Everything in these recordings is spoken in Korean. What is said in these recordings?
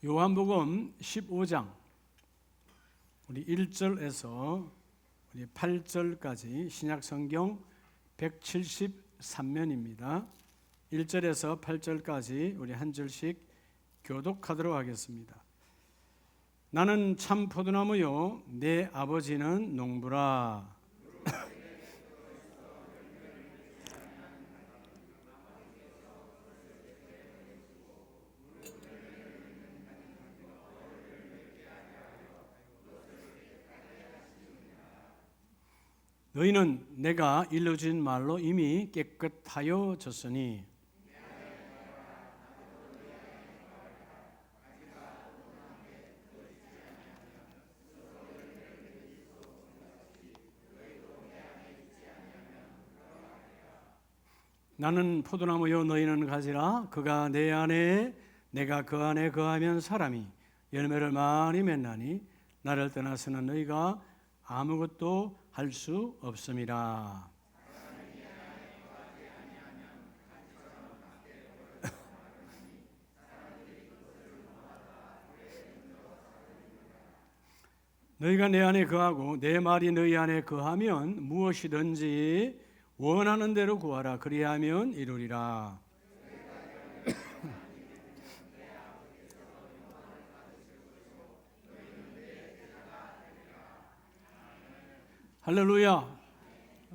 요한복음 15장 우리 1절에서 우리 8절까지 신약성경 173면입니다. 1절에서 8절까지 우리 한 절씩 교독하도록 하겠습니다. 나는 참 포도나무요 내 아버지는 농부라. 너희는 내가 일러준 말로 이미 깨끗하여졌으니 나는 포도나무요 너희는 가지라. 그가 내 안에 내가 그 안에 거하면 사람이 열매를 많이 맺나니 나를 떠나서는 너희가 아무것도 할 수 없음이라. 너희가 내 안에 거하고 내 말이 너희 안에 거하면 무엇이든지 원하는 대로 구하라. 그리하면 이루리라. 할렐루야.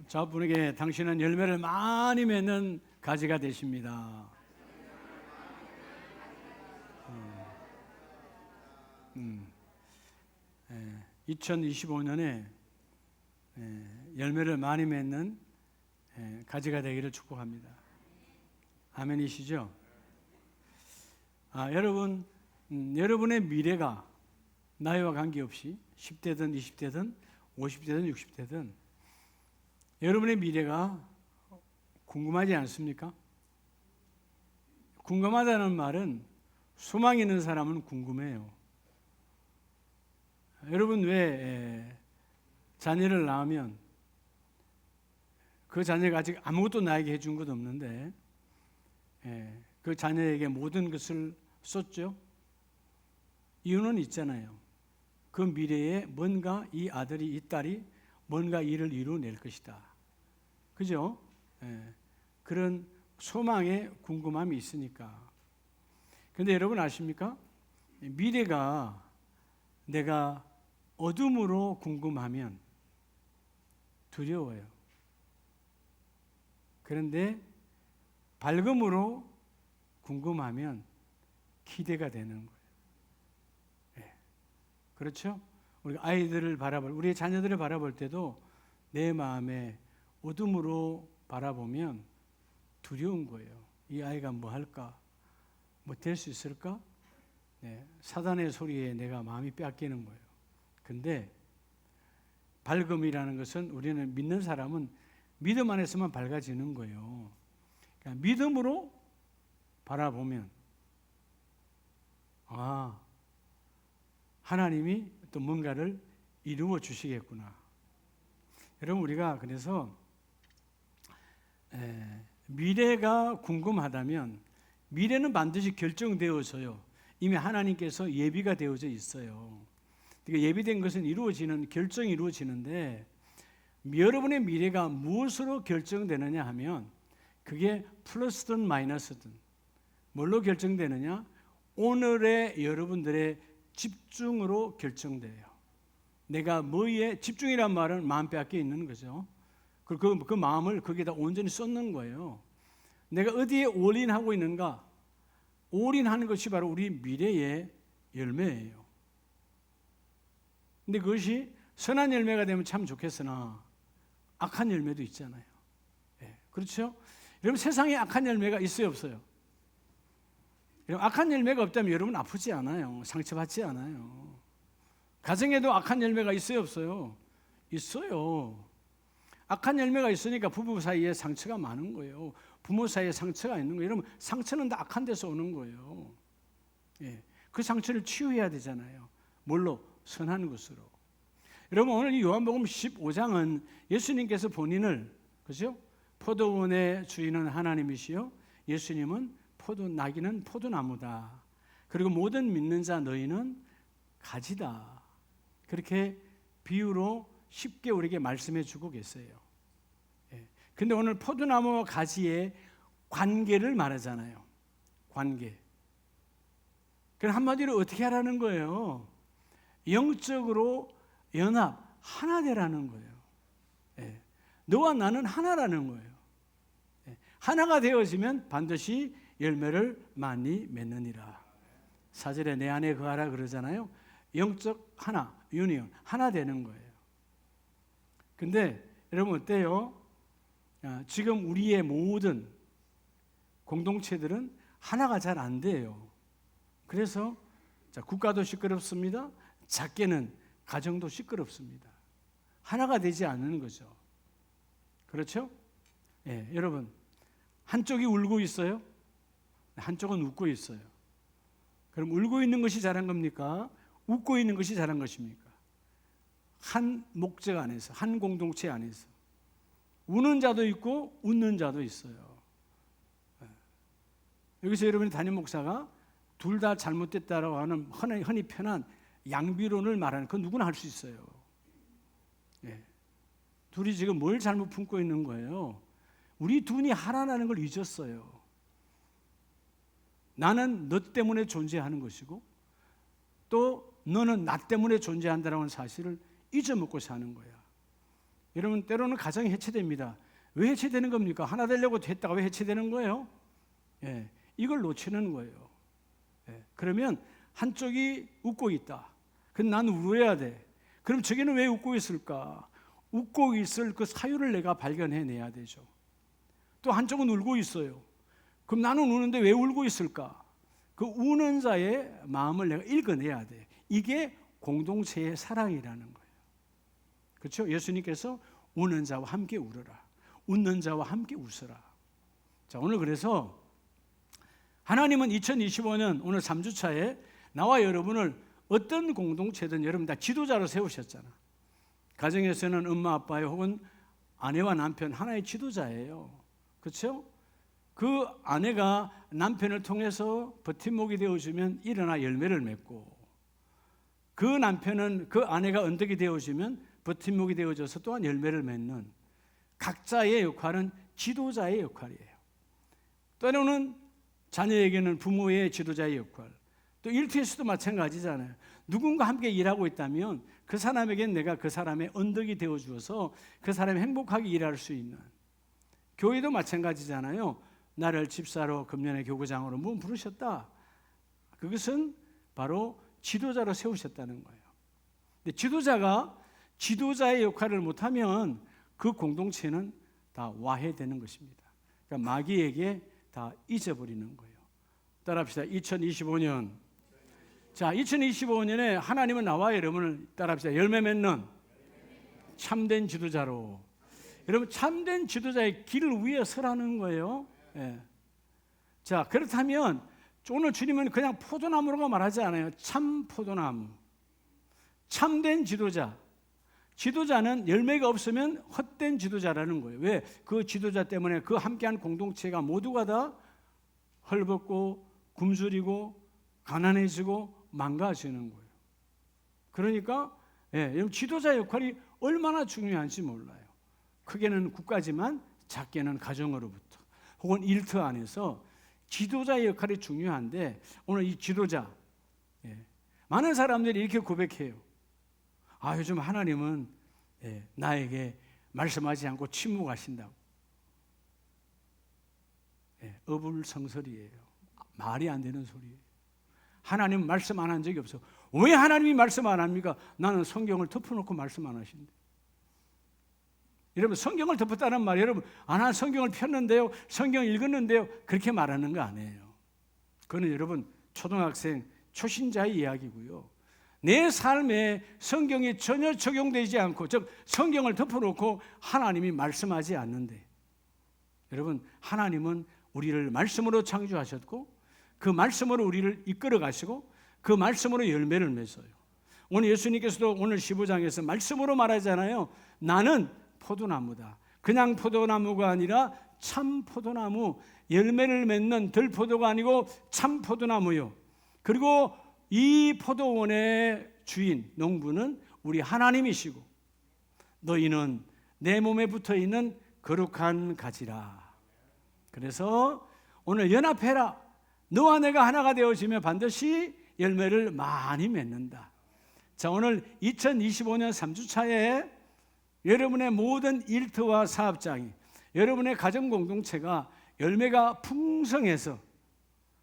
저분에게 당신은 열매를 많이 맺는 가지가 되십니다. 2025년에 열매를 많이 맺는 가지가 되기를 축복합니다. 아멘이시죠? 여러분, 여러분의 미래가 나이와 관계없이 10대든 20대든 50대든 60대든 여러분의 미래가 궁금하지 않습니까? 궁금하다는 말은 소망 있는 사람은 궁금해요. 여러분 왜 자녀를 낳으면 그 자녀가 아직 아무것도 나에게 해준 것 없는데 그 자녀에게 모든 것을 쏟죠? 이유는 있잖아요. 그 미래에 뭔가 이 아들이 이 딸이 뭔가 일을 이루어낼 것이다. 그죠? 그런 소망에 궁금함이 있으니까. 그런데 여러분 아십니까? 미래가 내가 어둠으로 궁금하면 두려워요. 그런데 밝음으로 궁금하면 기대가 되는 거예요. 그렇죠? 우리 아이들을 바라볼, 우리 자녀들을 바라볼 때도 내 마음에 어둠으로 바라보면 두려운 거예요. 이 아이가 뭐 할까? 뭐 될 수 있을까? 사단의 소리에 내가 마음이 뺏기는 거예요. 근데 밝음이라는 것은 우리는 믿는 사람은 믿음 안에서만 밝아지는 거예요. 그러니까 믿음으로 바라보면 하나님이 또 뭔가를 이루어 주시겠구나. 여러분 우리가 그래서 미래가 궁금하다면 미래는 반드시 결정되어서요. 이미 하나님께서 예비가 되어져 있어요. 그러니까 예비된 것은 이루어지는 결정이 이루어지는데 여러분의 미래가 무엇으로 결정되느냐 하면 그게 플러스든 마이너스든 뭘로 결정되느냐? 오늘의 여러분들의 집중으로 결정돼요. 내가 뭐에 집중이란 말은 마음 빼앗겨 있는 거죠. 그 마음을 거기에다 온전히 쏟는 거예요. 내가 어디에 올인하고 있는가? 올인하는 것이 바로 우리 미래의 열매예요. 근데 그것이 선한 열매가 되면 참 좋겠으나 악한 열매도 있잖아요. 그렇죠? 여러분 세상에 악한 열매가 있어요, 없어요? 여러분 악한 열매가 없다면 여러분 아프지 않아요. 상처받지 않아요. 가정에도 악한 열매가 있어요, 없어요? 있어요. 악한 열매가 있으니까 부부 사이에 상처가 많은 거예요. 부모 사이에 상처가 있는 거예요. 여러분 상처는 다 악한 데서 오는 거예요. 그 상처를 치유해야 되잖아요. 뭘로? 선한 것으로. 여러분 오늘 이 요한복음 15장은 예수님께서 본인을 그죠? 포도원의 주인은 하나님이시요 예수님은 나귀는 포도나무다. 그리고 모든 믿는 자 너희는 가지다. 그렇게 비유로 쉽게 우리에게 말씀해 주고 계세요. 근데 오늘 포도나무와 가지의 관계를 말하잖아요. 관계. 그럼 한마디로 어떻게 하라는 거예요? 영적으로 연합, 하나 되라는 거예요. 너와 나는 하나라는 거예요. 하나가 되어지면 반드시 열매를 많이 맺느니라. 4절에 내 안에 거하라 그러잖아요. 영적 하나, 유니온, 하나 되는 거예요. 근데 여러분 어때요? 지금 우리의 모든 공동체들은 하나가 잘 안 돼요. 그래서 국가도 시끄럽습니다. 작게는 가정도 시끄럽습니다. 하나가 되지 않는 거죠. 그렇죠? 여러분 한쪽이 울고 있어요. 한쪽은 웃고 있어요. 그럼 울고 있는 것이 잘한 겁니까? 웃고 있는 것이 잘한 것입니까? 한 목적 안에서, 한 공동체 안에서 우는 자도 있고 웃는 자도 있어요. 여기서 여러분이 담임 목사가 둘 다 잘못됐다라고 하는 흔히 편한 양비론을 말하는 건 누구나 할 수 있어요. 둘이 지금 뭘 잘못 품고 있는 거예요? 우리 둘이 하나라는 걸 잊었어요. 나는 너 때문에 존재하는 것이고 또 너는 나 때문에 존재한다는 사실을 잊어먹고 사는 거야. 여러분 때로는 가정이 해체됩니다. 왜 해체되는 겁니까? 하나 되려고 했다가 왜 해체되는 거예요? 이걸 놓치는 거예요. 그러면 한쪽이 웃고 있다. 그럼 나는 울어야 돼. 그럼 저기는 왜 웃고 있을까? 웃고 있을 그 사유를 내가 발견해내야 되죠. 또 한쪽은 울고 있어요. 그럼 나는 우는데 왜 울고 있을까? 그 우는 자의 마음을 내가 읽어내야 돼. 이게 공동체의 사랑이라는 거예요. 그렇죠? 예수님께서 우는 자와 함께 울어라. 웃는 자와 함께 웃어라. 자, 오늘 그래서 하나님은 2025년 오늘 3주차에 나와 여러분을 어떤 공동체든 여러분 다 지도자로 세우셨잖아. 가정에서는 엄마 아빠의 혹은 아내와 남편 하나의 지도자예요. 그렇죠? 그 아내가 남편을 통해서 버팀목이 되어주면 일어나 열매를 맺고 그 남편은 그 아내가 언덕이 되어주면 버팀목이 되어져서 또한 열매를 맺는 각자의 역할은 지도자의 역할이에요. 때로는 자녀에게는 부모의 지도자의 역할, 또 일터에서도 마찬가지잖아요. 누군가 함께 일하고 있다면 그 사람에겐 내가 그 사람의 언덕이 되어주어서 그 사람이 행복하게 일할 수 있는, 교회도 마찬가지잖아요. 나를 집사로 금년에 교구장으로 뭐 부르셨다. 그것은 바로 지도자로 세우셨다는 거예요. 근데 지도자가 지도자의 역할을 못하면 그 공동체는 다 와해되는 것입니다. 그러니까 마귀에게 다 잊어버리는 거예요. 따라합시다. 2025년. 자, 2025년에 하나님은 나와 여러분을 따라합시다. 열매 맺는 참된 지도자로. 여러분 참된 지도자의 길을 위에 서라는 거예요. 자, 그렇다면 오늘 주님은 그냥 포도나무라고 말하지 않아요. 참 포도나무. 참된 지도자. 지도자는 열매가 없으면 헛된 지도자라는 거예요. 왜? 그 지도자 때문에 그 함께한 공동체가 모두가 다 헐벗고 굶주리고 가난해지고 망가지는 거예요. 그러니까 지도자 역할이 얼마나 중요한지 몰라요. 크게는 국가지만 작게는 가정으로부터 혹은 일터 안에서 지도자의 역할이 중요한데 오늘 이 지도자 많은 사람들이 이렇게 고백해요. 요즘 하나님은 나에게 말씀하지 않고 침묵하신다고. 어불성설이에요. 말이 안 되는 소리예요. 하나님 말씀 안 한 적이 없어. 왜 하나님이 말씀 안 합니까? 나는 성경을 덮어놓고 말씀 안 하신대. 여러분 성경을 덮었다는 말, 여러분 난 성경을 폈는데요, 성경 읽었는데요, 그렇게 말하는 거 아니에요. 그거는 여러분 초등학생 초신자의 이야기고요. 내 삶에 성경이 전혀 적용되지 않고, 즉 성경을 덮어놓고 하나님이 말씀하지 않는데, 여러분 하나님은 우리를 말씀으로 창조하셨고 그 말씀으로 우리를 이끌어 가시고 그 말씀으로 열매를 맺어요. 오늘 예수님께서도 오늘 15장에서 말씀으로 말하잖아요. 나는 포도나무다. 그냥 포도나무가 아니라 참 포도나무, 열매를 맺는 들포도가 아니고 참 포도나무요. 그리고 이 포도원의 주인, 농부는 우리 하나님이시고 너희는 내 몸에 붙어있는 거룩한 가지라. 그래서 오늘 연합해라. 너와 내가 하나가 되어지면 반드시 열매를 많이 맺는다. 자, 오늘 2025년 3주차에 여러분의 모든 일터와 사업장이, 여러분의 가정 공동체가 열매가 풍성해서,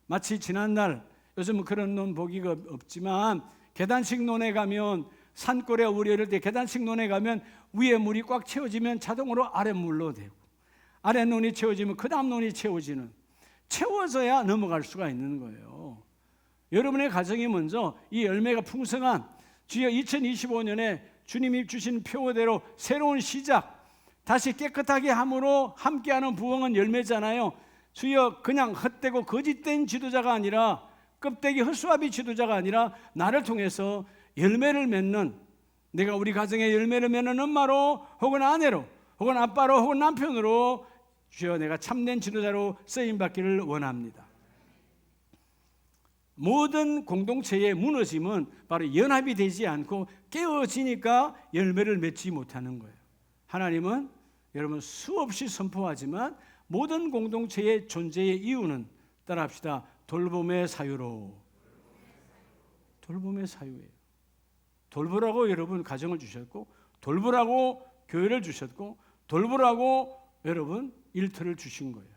마치 지난날, 요즘은 그런 논 보기가 없지만 계단식 논에 가면, 산골에 우리 어릴 때 계단식 논에 가면 위에 물이 꽉 채워지면 자동으로 아래 물로 되고, 아래 논이 채워지면 그 다음 논이 채워져야 넘어갈 수가 있는 거예요. 여러분의 가정이 먼저 이 열매가 풍성한, 주여 2025년에 주님이 주신 표대로 새로운 시작, 다시 깨끗하게 함으로 함께하는 부흥은 열매잖아요. 주여 그냥 헛되고 거짓된 지도자가 아니라, 껍데기 헛수아비 지도자가 아니라 나를 통해서 열매를 맺는, 내가 우리 가정에 열매를 맺는 엄마로 혹은 아내로 혹은 아빠로 혹은 남편으로 주여 내가 참된 지도자로 쓰임받기를 원합니다. 모든 공동체의 무너짐은 바로 연합이 되지 않고 깨어지니까 열매를 맺지 못하는 거예요. 하나님은 여러분 수없이 선포하지만 모든 공동체의 존재의 이유는, 따라합시다, 돌봄의 사유로. 돌봄의 사유예요. 돌보라고 여러분 가정을 주셨고, 돌보라고 교회를 주셨고, 돌보라고 여러분 일터를 주신 거예요.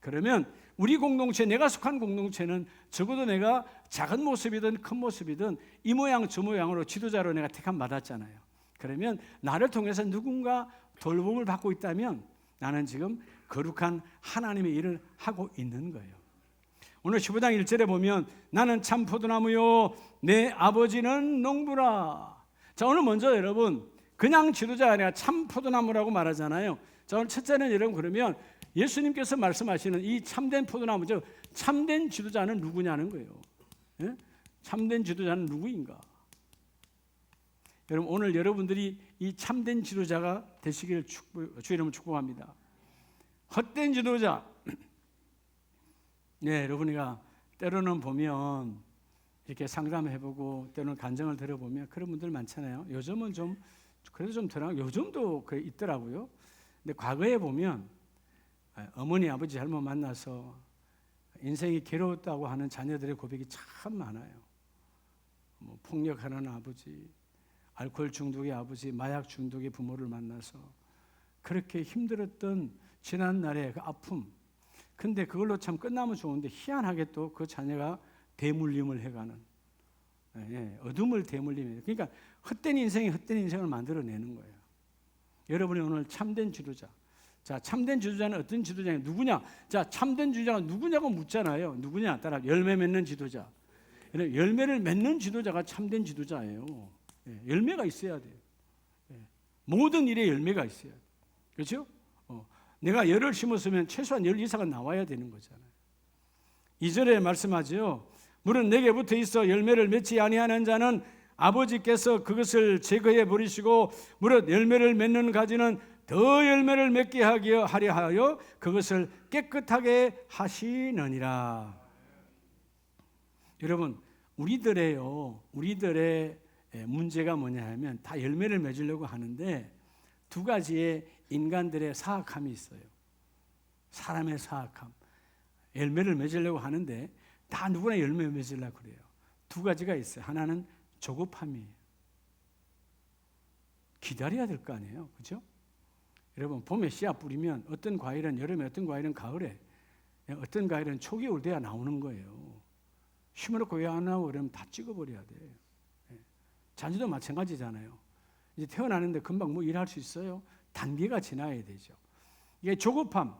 그러면 우리 공동체, 내가 속한 공동체는 적어도 내가 작은 모습이든 큰 모습이든 이 모양 저 모양으로 지도자로 내가 택함 받았잖아요. 그러면 나를 통해서 누군가 돌봄을 받고 있다면 나는 지금 거룩한 하나님의 일을 하고 있는 거예요. 오늘 15장 1절에 보면 나는 참 포도나무요 내 아버지는 농부라. 자, 오늘 먼저 여러분 그냥 지도자가 아니라 참 포도나무라고 말하잖아요. 자, 오늘 첫째는 여러분 그러면 예수님께서 말씀하시는 이 참된 포도나무죠. 참된 지도자는 누구냐는 거예요. 예? 참된 지도자는 누구인가? 여러분 오늘 여러분들이 이 참된 지도자가 되시기를 주의 이름으로 축복합니다. 헛된 지도자, 네, 여러분이가 때로는 보면 이렇게 상담해보고 때로는 간증을 들어보면 그런 분들 많잖아요. 요즘은 좀 그래도 좀 덜하고 요즘도 있더라고요. 근데 과거에 보면 어머니 아버지 잘못 만나서 인생이 괴로웠다고 하는 자녀들의 고백이 참 많아요. 뭐 폭력하는 아버지, 알코올 중독의 아버지, 마약 중독의 부모를 만나서 그렇게 힘들었던 지난날의 그 아픔. 근데 그걸로 참 끝나면 좋은데 희한하게 또 그 자녀가 대물림을 해가는, 어둠을 대물림해요. 그러니까 헛된 인생이 헛된 인생을 만들어내는 거예요. 여러분이 오늘 참된 지도자. 자, 참된 지도자는 어떤 지도자냐? 누구냐? 자, 참된 지도자가 누구냐고 묻잖아요. 누구냐? 따라 열매 맺는 지도자. 열매를 맺는 지도자가 참된 지도자예요. 열매가 있어야 돼요. 모든 일에 열매가 있어야 돼요. 그렇죠? 내가 열을 심었으면 최소한 열 이상은 나와야 되는 거잖아요. 2절에 말씀하죠. 물은 내게 붙어 있어 열매를 맺지 아니하는 자는 아버지께서 그것을 제거해 버리시고 무릇 열매를 맺는 가지는 더 열매를 맺게 하려 하여 그것을 깨끗하게 하시느니라. 여러분 우리들의 문제가 뭐냐 하면 다 열매를 맺으려고 하는데 두 가지의 인간들의 사악함이 있어요. 사람의 사악함. 열매를 맺으려고 하는데 다 누구나 열매 맺으려고 그래요. 두 가지가 있어요. 하나는 조급함이에요. 기다려야 될 거 아니에요. 그렇죠? 여러분 봄에 씨앗 뿌리면 어떤 과일은 여름에, 어떤 과일은 가을에, 어떤 과일은 초겨울 돼야 나오는 거예요. 심어놓고 왜 안 나오고 그러면 다 찍어버려야 돼요. 자녀도 마찬가지잖아요. 이제 태어나는데 금방 뭐 일할 수 있어요? 단계가 지나야 되죠. 이게 조급함.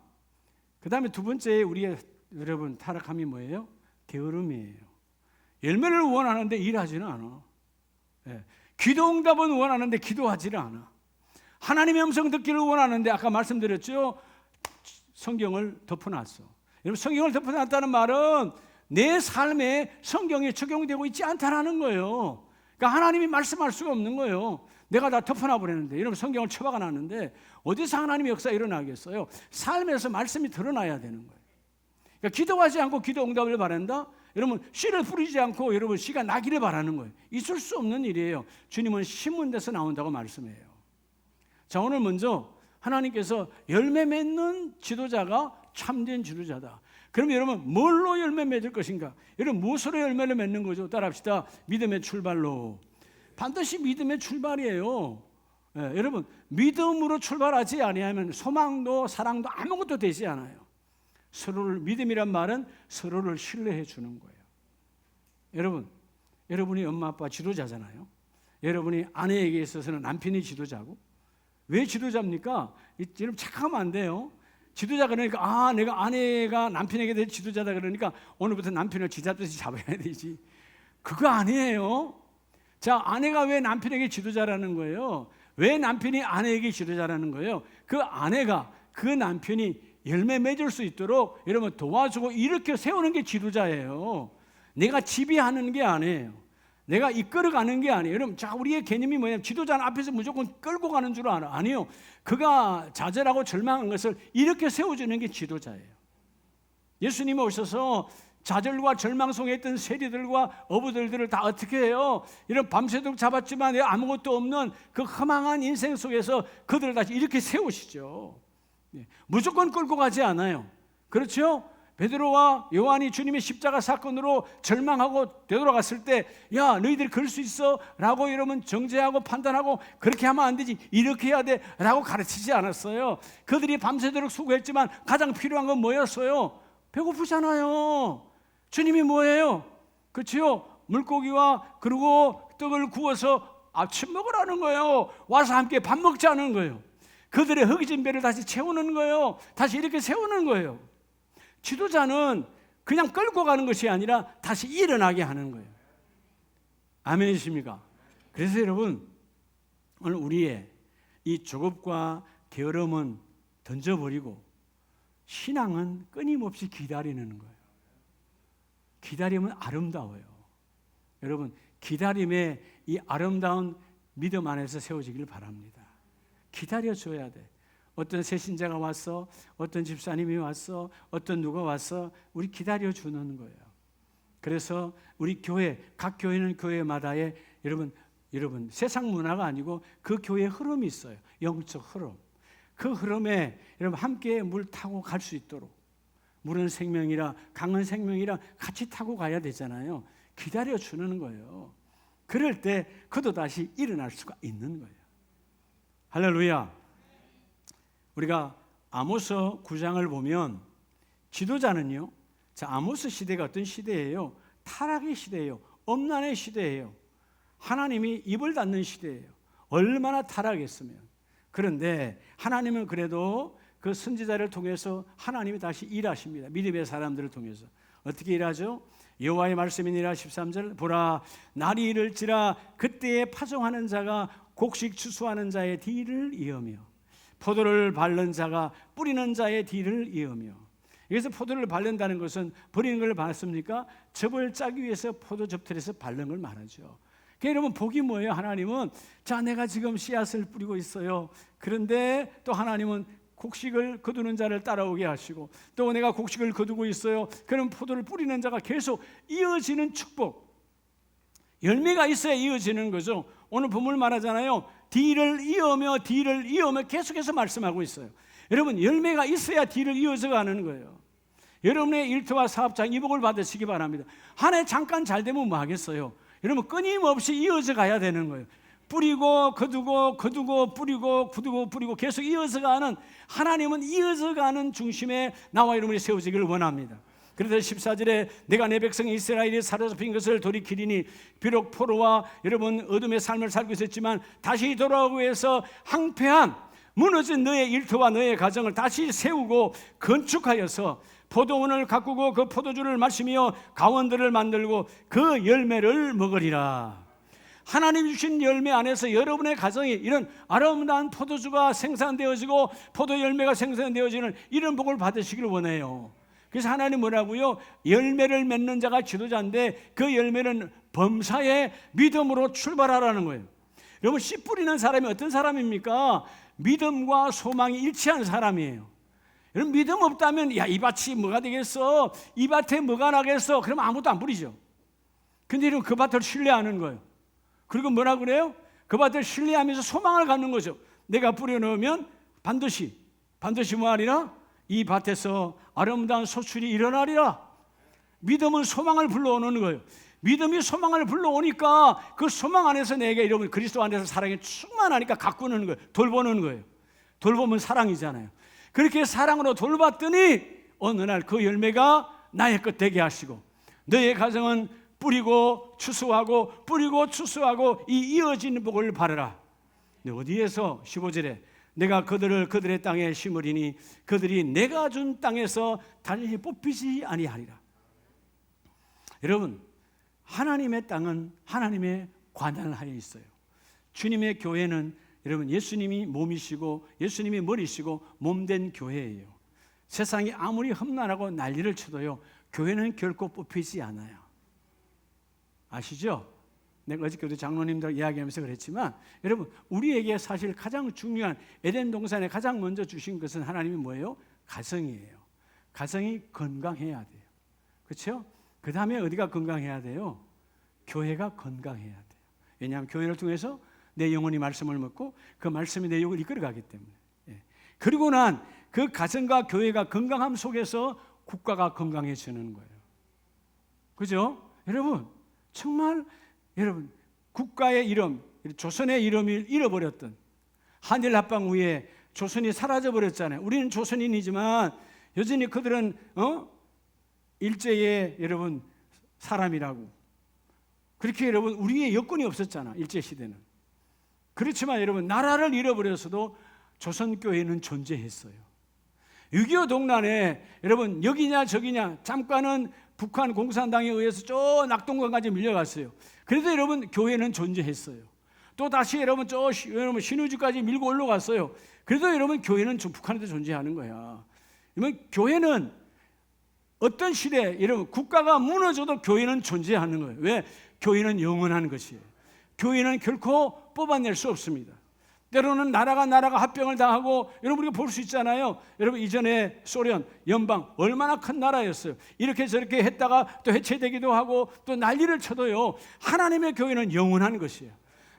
그 다음에 두 번째 우리의 여러분 타락함이 뭐예요? 게으름이에요. 열매를 원하는데 일하지는 않아. 기도 응답은 원하는데 기도하지를 않아. 하나님의 음성 듣기를 원하는데 아까 말씀드렸죠. 성경을 덮어놨어. 여러분 성경을 덮어놨다는 말은 내 삶에 성경이 적용되고 있지 않다는 거예요. 그러니까 하나님이 말씀할 수가 없는 거예요. 내가 다 덮어놔버렸는데, 여러분 성경을 처박아 놨는데 어디서 하나님의 역사 일어나겠어요? 삶에서 말씀이 드러나야 되는 거예요. 그러니까 기도하지 않고 기도 응답을 바란다? 여러분 씨를 뿌리지 않고 여러분 씨가 나기를 바라는 거예요. 있을 수 없는 일이에요. 주님은 심은 데서 나온다고 말씀해요. 자, 오늘 먼저 하나님께서 열매 맺는 지도자가 참된 지도자다. 그럼 여러분 뭘로 열매 맺을 것인가? 여러분 무엇으로 열매를 맺는 거죠? 따라합시다. 믿음의 출발로. 반드시 믿음의 출발이에요. 예, 여러분 믿음으로 출발하지 아니하면 소망도 사랑도 아무것도 되지 않아요. 서로를 믿음이란 말은 서로를 신뢰해 주는 거예요. 여러분, 여러분이 엄마 아빠 지도자잖아요. 여러분이 아내에게 있어서는 남편이 지도자고. 왜 지도자입니까? 여러분 착각하면 안 돼요. 지도자 그러니까 내가 아내가 남편에게 대해 지도자다 그러니까 오늘부터 남편을 지잡듯이 잡아야 되지. 그거 아니에요. 자, 아내가 왜 남편에게 지도자라는 거예요? 왜 남편이 아내에게 지도자라는 거예요? 그 아내가 그 남편이 열매 맺을 수 있도록 여러분 도와주고 이렇게 세우는 게 지도자예요. 내가 지휘하는 게 아니에요. 내가 이끌어가는 게 아니에요. 여러분, 자, 우리의 개념이 뭐냐면 지도자는 앞에서 무조건 끌고 가는 줄 알아. 아니요. 그가 좌절하고 절망한 것을 이렇게 세워주는 게 지도자예요. 예수님이 오셔서 좌절과 절망 속에 있던 세리들과 어부들을 다 어떻게 해요? 이런 밤새도록 잡았지만 아무것도 없는 그 허망한 인생 속에서 그들을 다시 이렇게 세우시죠. 무조건 끌고 가지 않아요. 그렇죠? 베드로와 요한이 주님의 십자가 사건으로 절망하고 되돌아갔을 때, 야, 너희들이 그럴 수 있어? 라고 여러분 정죄하고 판단하고 그렇게 하면 안 되지, 이렇게 해야 돼 라고 가르치지 않았어요. 그들이 밤새도록 수고했지만 가장 필요한 건 뭐였어요? 배고프잖아요. 주님이 뭐예요? 그렇죠? 물고기와 그리고 떡을 구워서 아침 먹으라는 거예요. 와서 함께 밥 먹자는 거예요. 그들의 허기진 배를 다시 채우는 거예요. 다시 이렇게 세우는 거예요. 지도자는 그냥 끌고 가는 것이 아니라 다시 일어나게 하는 거예요. 아멘이십니까? 그래서 여러분, 오늘 우리의 이 조급과 게으름은 던져버리고 신앙은 끊임없이 기다리는 거예요. 기다림은 아름다워요. 여러분, 기다림의 이 아름다운 믿음 안에서 세워지길 바랍니다. 기다려줘야 돼. 어떤 새신자가 왔어, 어떤 집사님이 왔어, 어떤 누가 왔어, 우리 기다려주는 거예요. 그래서 우리 교회, 각 교회는 교회마다의 여러분 세상 문화가 아니고 그 교회의 흐름이 있어요. 영적 흐름. 그 흐름에 여러분 함께 물 타고 갈 수 있도록, 물은 생명이라 강은 생명이라 같이 타고 가야 되잖아요. 기다려주는 거예요. 그럴 때 그도 다시 일어날 수가 있는 거예요. 할렐루야. 우리가 아모스 9장을 보면 지도자는요, 자, 아모스 시대가 어떤 시대예요? 타락의 시대예요. 엄난의 시대예요. 하나님이 입을 닫는 시대예요. 얼마나 타락했으면. 그런데 하나님은 그래도 그 선지자를 통해서 하나님이 다시 일하십니다. 믿음의 사람들을 통해서. 어떻게 일하죠? 여호와의 말씀이니라 13절, 보라 날이 이를지라 그때에 파종하는 자가 곡식 추수하는 자의 뒤를 이으며 포도를 밟는 자가 뿌리는 자의 뒤를 이으며. 여기서 포도를 밟는다는 것은 버리는 걸 말습니까? 접을 짜기 위해서 포도 접틀에서 밟는 걸 말하죠. 그러니까 여러분 복이 뭐예요? 하나님은 자, 내가 지금 씨앗을 뿌리고 있어요. 그런데 또 하나님은 곡식을 거두는 자를 따라오게 하시고, 또 내가 곡식을 거두고 있어요. 그럼 포도를 뿌리는 자가 계속 이어지는 축복. 열매가 있어야 이어지는 거죠. 오늘 본문 말하잖아요. 뒤를 이으며 뒤를 이으며 계속해서 말씀하고 있어요. 여러분 열매가 있어야 뒤를 이어서 가는 거예요. 여러분의 일터와 사업장 이복을 받으시기 바랍니다. 한 해 잠깐 잘 되면 뭐 하겠어요? 여러분 끊임없이 이어져 가야 되는 거예요. 뿌리고 거두고 거두고 뿌리고 거두고 뿌리고 계속 이어서 가는, 하나님은 이어서 가는 중심에 나와 여러분이 세워지기를 원합니다. 그래서 14절에 내가 내 백성 이스라엘이 사로잡힌 것을 돌이키리니 비록 포로와 여러분 어둠의 삶을 살고 있었지만 다시 돌아오기 위해서 항폐한 무너진 너의 일터와 너의 가정을 다시 세우고 건축하여서 포도원을 가꾸고 그 포도주를 마시며 가원들을 만들고 그 열매를 먹으리라. 하나님 주신 열매 안에서 여러분의 가정이 이런 아름다운 포도주가 생산되어지고 포도 열매가 생산되어지는 이런 복을 받으시기를 원해요. 그래서 하나님 뭐라고요? 열매를 맺는 자가 지도자인데 그 열매는 범사의 믿음으로 출발하라는 거예요. 여러분 씨 뿌리는 사람이 어떤 사람입니까? 믿음과 소망이 일치한 사람이에요. 여러분 믿음 없다면 야, 이 밭이 뭐가 되겠어? 이 밭에 뭐가 나겠어? 그러면 아무것도 안 뿌리죠. 근데 여러분 그 밭을 신뢰하는 거예요. 그리고 뭐라 그래요? 그 밭을 신뢰하면서 소망을 갖는 거죠. 내가 뿌려놓으면 반드시 뭐하리라? 이 밭에서 아름다운 소출이 일어나리라. 믿음은 소망을 불러오는 거예요. 믿음이 소망을 불러오니까 그 소망 안에서 내게 여러분 그리스도 안에서 사랑이 충만하니까 가꾸는 거예요. 돌보는 거예요. 돌보면 사랑이잖아요. 그렇게 사랑으로 돌봤더니 어느 날 그 열매가 나의 것 되게 하시고 너의 가정은 뿌리고 추수하고 이 이어지는 복을 바라라. 어디에서 15절에 내가 그들의 땅에 심으리니 그들이 내가 준 땅에서 다시 뽑히지 아니하리라. 여러분 하나님의 땅은 하나님의 관할하에 있어요. 주님의 교회는 여러분 예수님이 몸이시고 예수님이 머리시고 몸된 교회예요. 세상이 아무리 험난하고 난리를 쳐도요 교회는 결코 뽑히지 않아요. 아시죠? 내가 어저께도 장로님들 이야기하면서 그랬지만 여러분 우리에게 사실 가장 중요한 에덴 동산에 가장 먼저 주신 것은 하나님이 뭐예요? 가정이에요. 가정이 건강해야 돼요. 그렇죠? 그 다음에 어디가 건강해야 돼요? 교회가 건강해야 돼요. 왜냐하면 교회를 통해서 내 영혼이 말씀을 먹고 그 말씀이 내 영혼을 이끌어가기 때문에. 그리고 난 그 가정과 교회가 건강함 속에서 국가가 건강해지는 거예요. 그죠? 여러분 정말 여러분 국가의 이름, 조선의 이름을 잃어버렸던 한일 합방 후에 조선이 사라져버렸잖아요. 우리는 조선인이지만 여전히 그들은 일제의 여러분 사람이라고 그렇게 여러분 우리의 여건이 없었잖아. 일제시대는. 그렇지만 여러분 나라를 잃어버렸어도 조선교회는 존재했어요. 6.25 동란에 여러분 여기냐 저기냐 잠깐은 북한 공산당에 의해서 저 낙동강까지 밀려갔어요. 그래도 여러분 교회는 존재했어요. 또 다시 여러분 여러분 신우주까지 밀고 올라갔어요. 그래도 여러분 교회는 북한에도 존재하는 거야. 여러분 교회는 어떤 시대에 여러분 국가가 무너져도 교회는 존재하는 거예요. 왜? 교회는 영원한 것이에요. 교회는 결코 뽑아낼 수 없습니다. 때로는 나라가 합병을 당하고 여러분 우리가 볼 수 있잖아요. 여러분 이전에 소련, 연방 얼마나 큰 나라였어요. 이렇게 저렇게 했다가 또 해체되기도 하고 또 난리를 쳐도요. 하나님의 교회는 영원한 것이에요.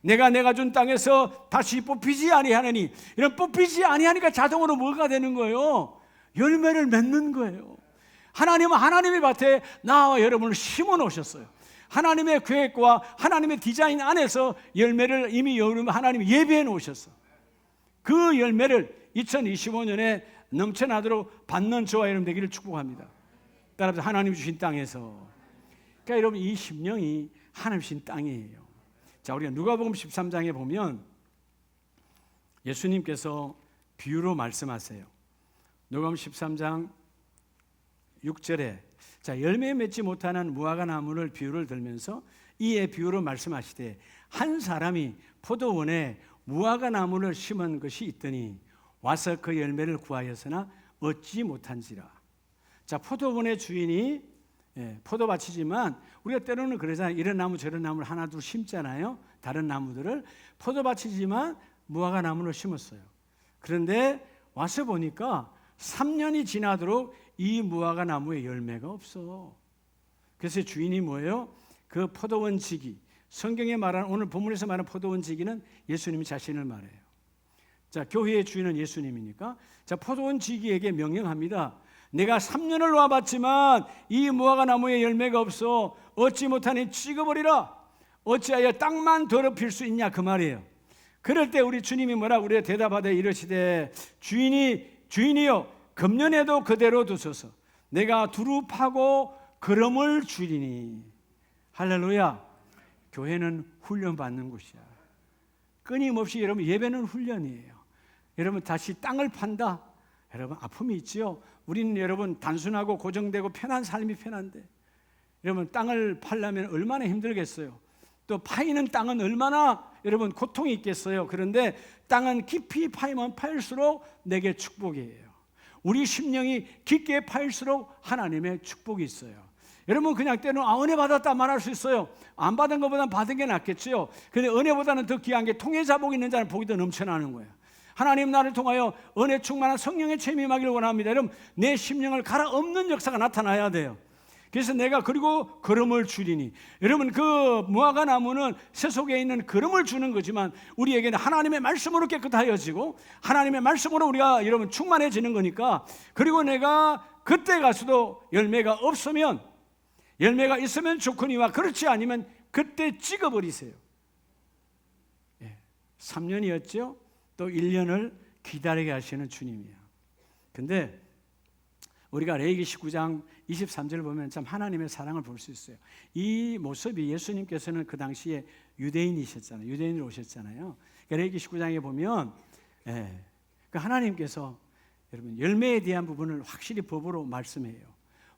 내가 준 땅에서 다시 뽑히지 아니하느니 이런 뽑히지 아니하니까 자동으로 뭐가 되는 거예요? 열매를 맺는 거예요. 하나님은 하나님의 밭에 나와 여러분을 심어 놓으셨어요. 하나님의 계획과 하나님의 디자인 안에서 열매를 이미 여러분 하나님이 예비해 놓으셨어. 그 열매를 2025년에 넘쳐나도록 받는 저와 여러분 되기를 축복합니다. 따라서 하나님 주신 땅에서. 그러니까 여러분 이 심령이 하나님 주신 땅이에요. 자, 우리가 누가복음 13장에 보면 예수님께서 비유로 말씀하세요. 누가복음 13장 6절에 자, 열매 맺지 못하는 무화과 나무를 비유를 들면서 이에 비유로 말씀하시되 한 사람이 포도원에 무화과 나무를 심은 것이 있더니 와서 그 열매를 구하였으나 얻지 못한지라. 자, 포도원의 주인이 포도밭이지만 우리가 때로는 그러잖아요. 이런 나무 저런 나무를 하나 둘 심잖아요. 다른 나무들을 포도밭이지만 무화과 나무를 심었어요. 그런데 와서 보니까 3년이 지나도록 이 무화과 나무에 열매가 없어. 그래서 주인이 뭐예요? 그 포도원 지기, 성경에 말하는 오늘 본문에서 말하는 포도원 지기는 예수님 자신을 말해요. 자, 교회의 주인은 예수님이니까 자, 포도원 지기에게 명령합니다. 내가 3년을 와봤지만 이 무화과 나무에 열매가 없어 얻지 못하니 찍어버리라. 어찌하여 땅만 더럽힐 수 있냐 그 말이에요. 그럴 때 우리 주님이 뭐라고 우리가 대답하되 이르시되 주인이여 금년에도 그대로 두소서. 내가 두루 파고 그름을 줄이니. 할렐루야. 교회는 훈련받는 곳이야. 끊임없이 여러분 예배는 훈련이에요. 여러분 다시 땅을 판다. 여러분 아픔이 있지요. 우리는 여러분 단순하고 고정되고 편한 삶이 편한데 여러분 땅을 팔려면 얼마나 힘들겠어요. 또 파이는 땅은 얼마나 여러분 고통이 있겠어요. 그런데 땅은 깊이 파이면 파일수록 내게 축복이에요. 우리 심령이 깊게 파일수록 하나님의 축복이 있어요. 여러분 그냥 때는 은혜 받았다 말할 수 있어요. 안 받은 것보다는 받은 게 낫겠죠. 그런데 은혜보다는 더 귀한 게 통해 자복이 있는 자는 복이 더 넘쳐나는 거예요. 하나님 나를 통하여 은혜 충만한 성령의 체험이 임하기를 원합니다. 여러분, 내 심령을 갈아엎는 역사가 나타나야 돼요. 그래서 내가 그리고 걸음을 주리니, 여러분 그 무화과 나무는 새 속에 있는 걸음을 주는 거지만 우리에게는 하나님의 말씀으로 깨끗하여지고 하나님의 말씀으로 우리가 여러분 충만해지는 거니까, 그리고 내가 그때 가서도 열매가 없으면, 열매가 있으면 좋거니와 그렇지 않으면 그때 찍어버리세요. 3년이었죠. 또 1년을 기다리게 하시는 주님이에요. 근데 우리가 레위기 19장 23절을 보면 참 하나님의 사랑을 볼 수 있어요. 이 모습이, 예수님께서는 그 당시에 유대인이셨잖아요. 유대인으로 오셨잖아요. 레위기 19장에 보면 그 하나님께서 여러분 열매에 대한 부분을 확실히 법으로 말씀해요.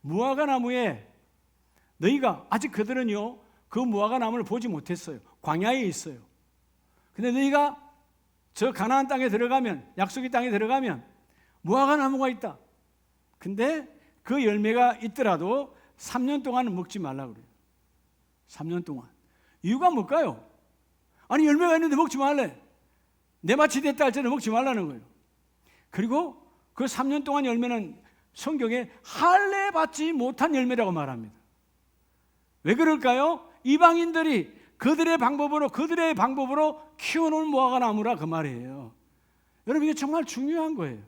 무화과 나무에 너희가, 아직 그들은요 그 무화과 나무를 보지 못했어요. 광야에 있어요. 근데 너희가 저 가나안 땅에 들어가면, 약속의 땅에 들어가면 무화과 나무가 있다. 근데 그 열매가 있더라도 3년 동안은 먹지 말라고 그래요. 3년 동안. 이유가 뭘까요? 아니 열매가 있는데 먹지 말래. 내 밭이 됐다 할 때는 먹지 말라는 거예요. 그리고 그 3년 동안 열매는 성경에 할례 받지 못한 열매라고 말합니다. 왜 그럴까요? 이방인들이 그들의 방법으로 키워놓은 무화과 나무라 그 말이에요. 여러분 이게 정말 중요한 거예요.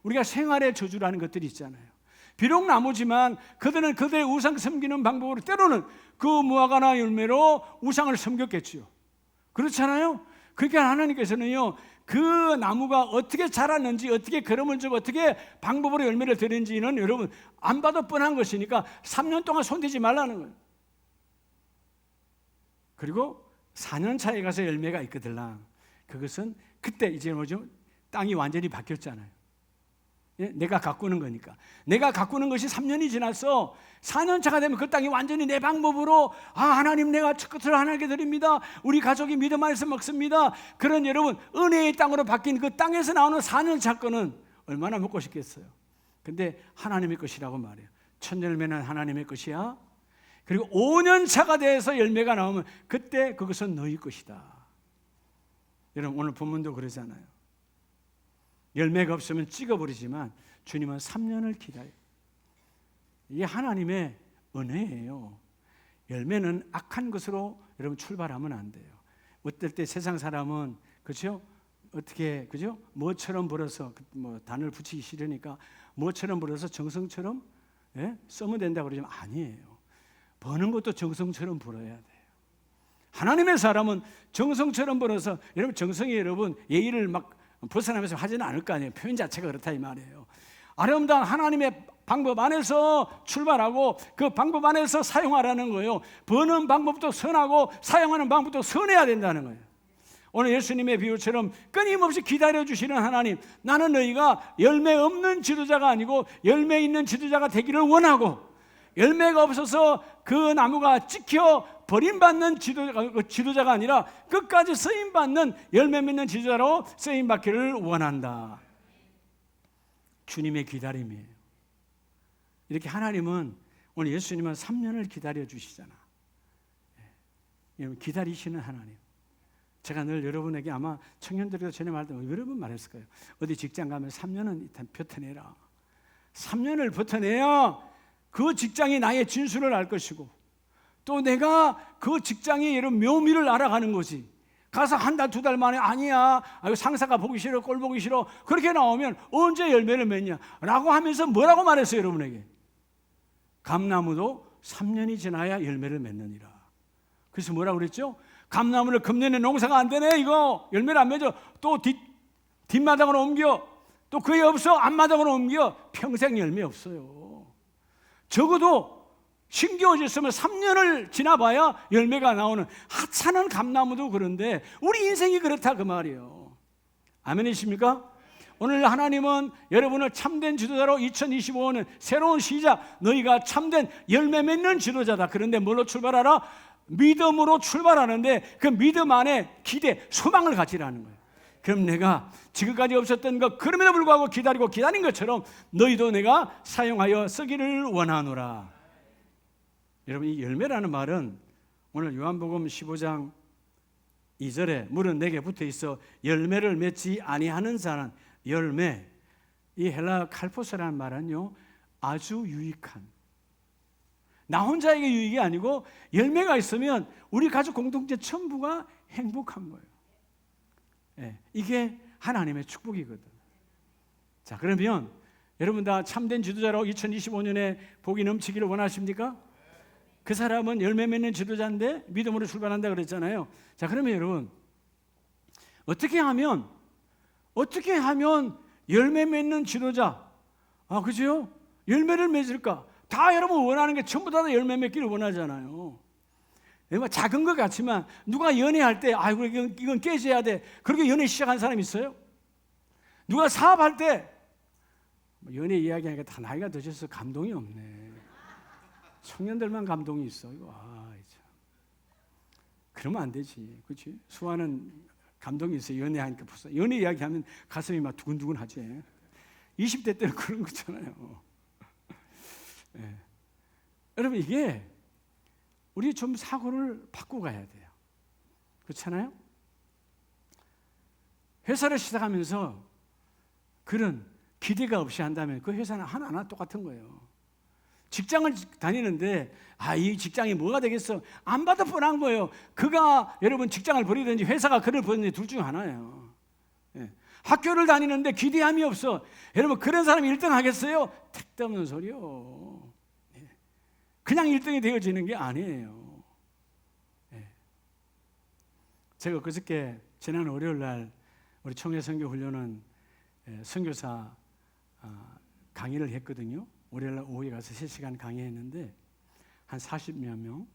우리가 생활의 저주라는 것들이 있잖아요. 비록 나무지만 그들은 그들의 우상 섬기는 방법으로 때로는 그 무화과나 열매로 우상을 섬겼겠지요. 그렇잖아요. 그러니까 하나님께서는요 그 나무가 어떻게 자랐는지, 어떻게 걸음을 주고 어떻게 방법으로 열매를 드는지는 여러분 안 봐도 뻔한 것이니까 3년 동안 손대지 말라는 거예요. 그리고 4년 차에 가서 열매가 있거들라. 그것은 그때 이제 뭐죠? 땅이 완전히 바뀌었잖아요. 내가 가꾸는 거니까. 내가 가꾸는 것이 3년이 지나서 4년 차가 되면 그 땅이 완전히 내 방법으로, 하나님 내가 첫 것을 하나님께 드립니다. 우리 가족이 믿음 안에서 먹습니다. 그런 여러분 은혜의 땅으로 바뀐 그 땅에서 나오는 4년 차 거는 얼마나 먹고 싶겠어요. 근데 하나님의 것이라고 말해요. 첫 열매는 하나님의 것이야. 그리고 5년 차가 돼서 열매가 나오면 그때 그것은 너희 것이다. 여러분 오늘 본문도 그러잖아요. 열매가 없으면 찍어버리지만 주님은 3년을 기다려요. 이게 하나님의 은혜예요. 열매는 악한 것으로 여러분 출발하면 안 돼요. 어떨 때 세상 사람은 그렇죠? 어떻게 그죠? 뭐처럼 벌어서 뭐 단을 붙이기 싫으니까 뭐처럼 벌어서 정성처럼 써면 된다고 그러지만 아니에요. 버는 것도 정성처럼 벌어야 돼요. 하나님의 사람은 정성처럼 벌어서, 여러분 정성이 여러분 예의를 막 벗어나면서 하지는 않을 거 아니에요. 표현 자체가 그렇다 이 말이에요. 아름다운 하나님의 방법 안에서 출발하고 그 방법 안에서 사용하라는 거예요. 버는 방법도 선하고 사용하는 방법도 선해야 된다는 거예요. 오늘 예수님의 비유처럼 끊임없이 기다려주시는 하나님, 나는 너희가 열매 없는 지도자가 아니고 열매 있는 지도자가 되기를 원하고, 열매가 없어서 그 나무가 찍혀 버림받는 지도자가 아니라 끝까지 쓰임받는 열매 맺는 지도자로 쓰임받기를 원한다. 주님의 기다림이에요. 이렇게 하나님은, 오늘 예수님은 3년을 기다려주시잖아. 기다리시는 하나님. 제가 늘 여러분에게 아마 청년들에도 전에 말할 때 여러 번 말했을 거예요. 어디 직장 가면 3년은 일단 버텨내라. 3년을 버텨내야 그 직장이 나의 진수를 알 것이고, 또 내가 그 직장의 여러 묘미를 알아가는 거지. 가서 한 달, 두 달 만에 아니야, 상사가 보기 싫어, 꼴 보기 싫어, 그렇게 나오면 언제 열매를 맺냐 라고 하면서 뭐라고 말했어요 여러분에게? 감나무도 3년이 지나야 열매를 맺느니라. 그래서 뭐라고 그랬죠? 감나무를 금년에 농사가 안 되네, 이거 열매를 안 맺어, 또 뒷마당으로 옮겨, 또 그게 없어 앞마당으로 옮겨, 평생 열매 없어요. 적어도 신기해졌으면 3년을 지나봐야 열매가 나오는 하찮은 감나무도 그런데 우리 인생이 그렇다 그 말이에요. 아멘이십니까? 오늘 하나님은 여러분을 참된 지도자로 2025년 새로운 시작, 너희가 참된 열매 맺는 지도자다. 그런데 뭘로 출발하라? 믿음으로 출발하는데 그 믿음 안에 기대, 소망을 가지라는 거예요. 그럼 내가 지금까지 없었던 것, 그럼에도 불구하고 기다린 것처럼 너희도 내가 사용하여 쓰기를 원하노라. 여러분, 이 열매라는 말은 오늘 요한복음 15장 2절에 물은 내게 붙어 있어 열매를 맺지 아니하는 자는 열매. 이 헬라 칼포스라는 말은요, 아주 유익한, 나 혼자에게 유익이 아니고 열매가 있으면 우리 가족 공동체 전부가 행복한 거예요. 예, 이게 하나님의 축복이거든. 자, 그러면 여러분 다 참된 지도자로 2025년에 복이 넘치기를 원하십니까? 그 사람은 열매 맺는 지도자인데 믿음으로 출발한다 그랬잖아요. 자, 그러면 여러분 어떻게 하면 열매 맺는 지도자, 그죠? 열매를 맺을까? 다 여러분 원하는 게 전부 다 열매 맺기를 원하잖아요. 작은 것 같지만 누가 연애할 때 아이고 이건 깨져야 돼, 그렇게 연애 시작한 사람 있어요? 누가 사업할 때 연애 이야기하니까 다 나이가 드셔서 감동이 없네. 청년들만 감동이 있어. 이거 참. 그러면 안 되지, 그렇지? 수아는 감동이 있어요. 연애하니까 벌써 연애 이야기하면 가슴이 막 두근두근하지. 20대 때는 그런 거잖아요. 네. 여러분 이게 우리 좀 사고를 바꾸고 가야 돼요. 그렇잖아요? 회사를 시작하면서 그런 기대가 없이 한다면 그 회사는 하나하나 똑같은 거예요. 직장을 다니는데 이 직장이 뭐가 되겠어? 안 봐도 뻔한 거예요. 그가 여러분 직장을 버리든지 회사가 그를 버리든지 둘 중 하나예요. 예. 학교를 다니는데 기대함이 없어. 여러분 그런 사람이 1등 하겠어요? 택도 없는 소리요. 예. 그냥 1등이 되어지는 게 아니에요. 예. 제가 그저께 지난 월요일 날 우리 청해선교훈련은 선교사 강의를 했거든요. 월요일 날 오후에 가서 3시간 강의했는데 한 40여 명,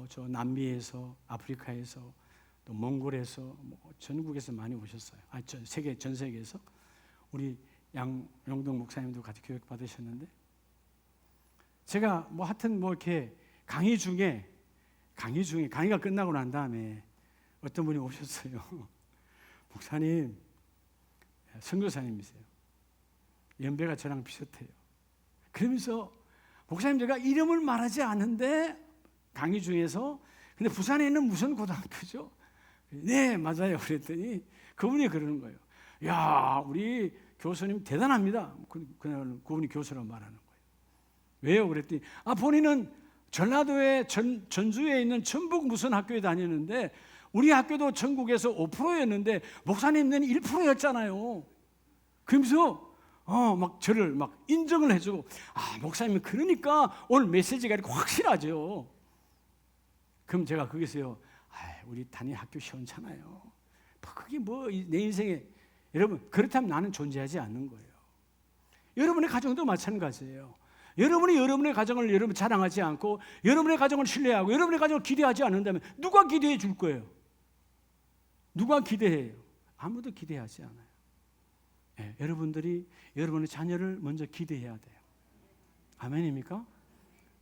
저 남미에서, 아프리카에서, 또 몽골에서, 전국에서 많이 오셨어요. 전 세계에서 우리 양용동 목사님도 같이 교육 받으셨는데, 제가 하여튼 이렇게 강의가 끝나고 난 다음에 어떤 분이 오셨어요. 목사님, 선교사님이세요. 연배가 저랑 비슷해요. 그러면서 목사님 제가 이름을 말하지 않는데 강의 중에서 근데 부산에 있는 무슨 고등학교죠? 네, 맞아요. 그랬더니 그분이 그러는 거예요. 야, 우리 교수님 대단합니다. 그분이 교수라고 말하는 거예요. 왜요? 그랬더니 본인은 전라도의 전주에 있는 전북 무슨 학교에 다니는데 우리 학교도 전국에서 5%였는데 목사님은 1%였잖아요. 그러면서 저를 인정을 해주고, 목사님은 그러니까 오늘 메시지가 이렇게 확실하죠. 그럼 제가 거기서요, 우리 단일 학교 시원찮아요. 그게 내 인생에, 여러분, 그렇다면 나는 존재하지 않는 거예요. 여러분의 가정도 마찬가지예요. 여러분이 여러분의 가정을 여러분 자랑하지 않고, 여러분의 가정을 신뢰하고, 여러분의 가정을 기대하지 않는다면 누가 기대해 줄 거예요? 누가 기대해요? 아무도 기대하지 않아요. 네, 여러분들이 여러분의 자녀를 먼저 기대해야 돼요. 아멘입니까?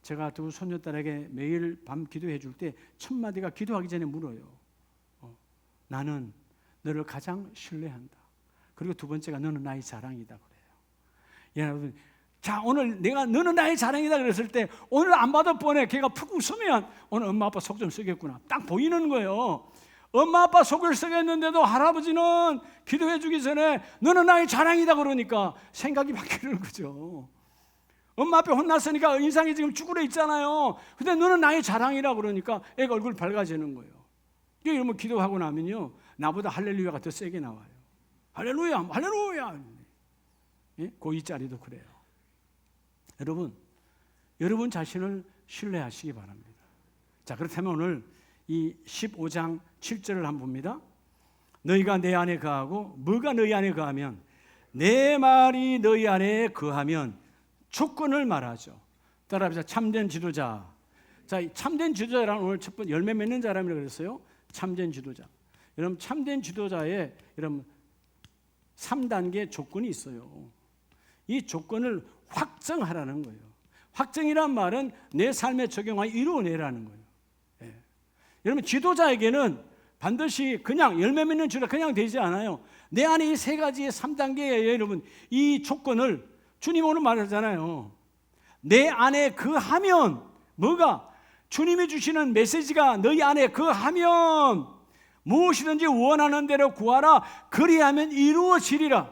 제가 두 손녀딸에게 매일 밤 기도해 줄 때 첫 마디가 기도하기 전에 물어요. 나는 너를 가장 신뢰한다. 그리고 두 번째가 너는 나의 자랑이다 그래요. 여러분, 자, 오늘 내가 너는 나의 자랑이다 그랬을 때 오늘 안 봐도 뻔해. 걔가 푹 웃으면 오늘 엄마 아빠 속 좀 썩였구나. 딱 보이는 거예요. 엄마 아빠 속을 썩였는데도 할아버지는 기도해 주기 전에 너는 나의 자랑이다 그러니까 생각이 바뀌는 거죠. 엄마 앞에 혼났으니까 인상이 지금 쭈그려 있잖아요. 근데 너는 나의 자랑이라 그러니까 애가 얼굴 밝아지는 거예요. 이러면 기도하고 나면요, 나보다 할렐루야가 더 세게 나와요. 할렐루야, 할렐루야. 예? 고2짜리도 그래요. 여러분 자신을 신뢰하시기 바랍니다. 자, 그렇다면 오늘 이 15장 7절을 한번 봅니다. 너희가 내 안에 거하고 뭐가 너희 안에 거하면 내 말이 너희 안에 거하면 조건을 말하죠. 따라합시다. 참된 지도자. 자, 참된 지도자라는 오늘 첫 번째 열매 맺는 사람이라고 그랬어요. 참된 지도자. 여러분 참된 지도자의 여러분 3단계 조건이 있어요. 이 조건을 확정하라는 거예요. 확정이란 말은 내 삶에 적용하여 이루어내라는 거예요. 예. 여러분 지도자에게는 반드시 그냥 열매 맺는 지도자 그냥 되지 않아요. 내 안에 이 3가지의 3단계의 여러분 이 조건을 주님 오늘 말하잖아요. 내 안에 거하면 뭐가? 주님이 주시는 메시지가 너희 안에 거하면 무엇이든지 원하는 대로 구하라. 그리하면 이루어지리라.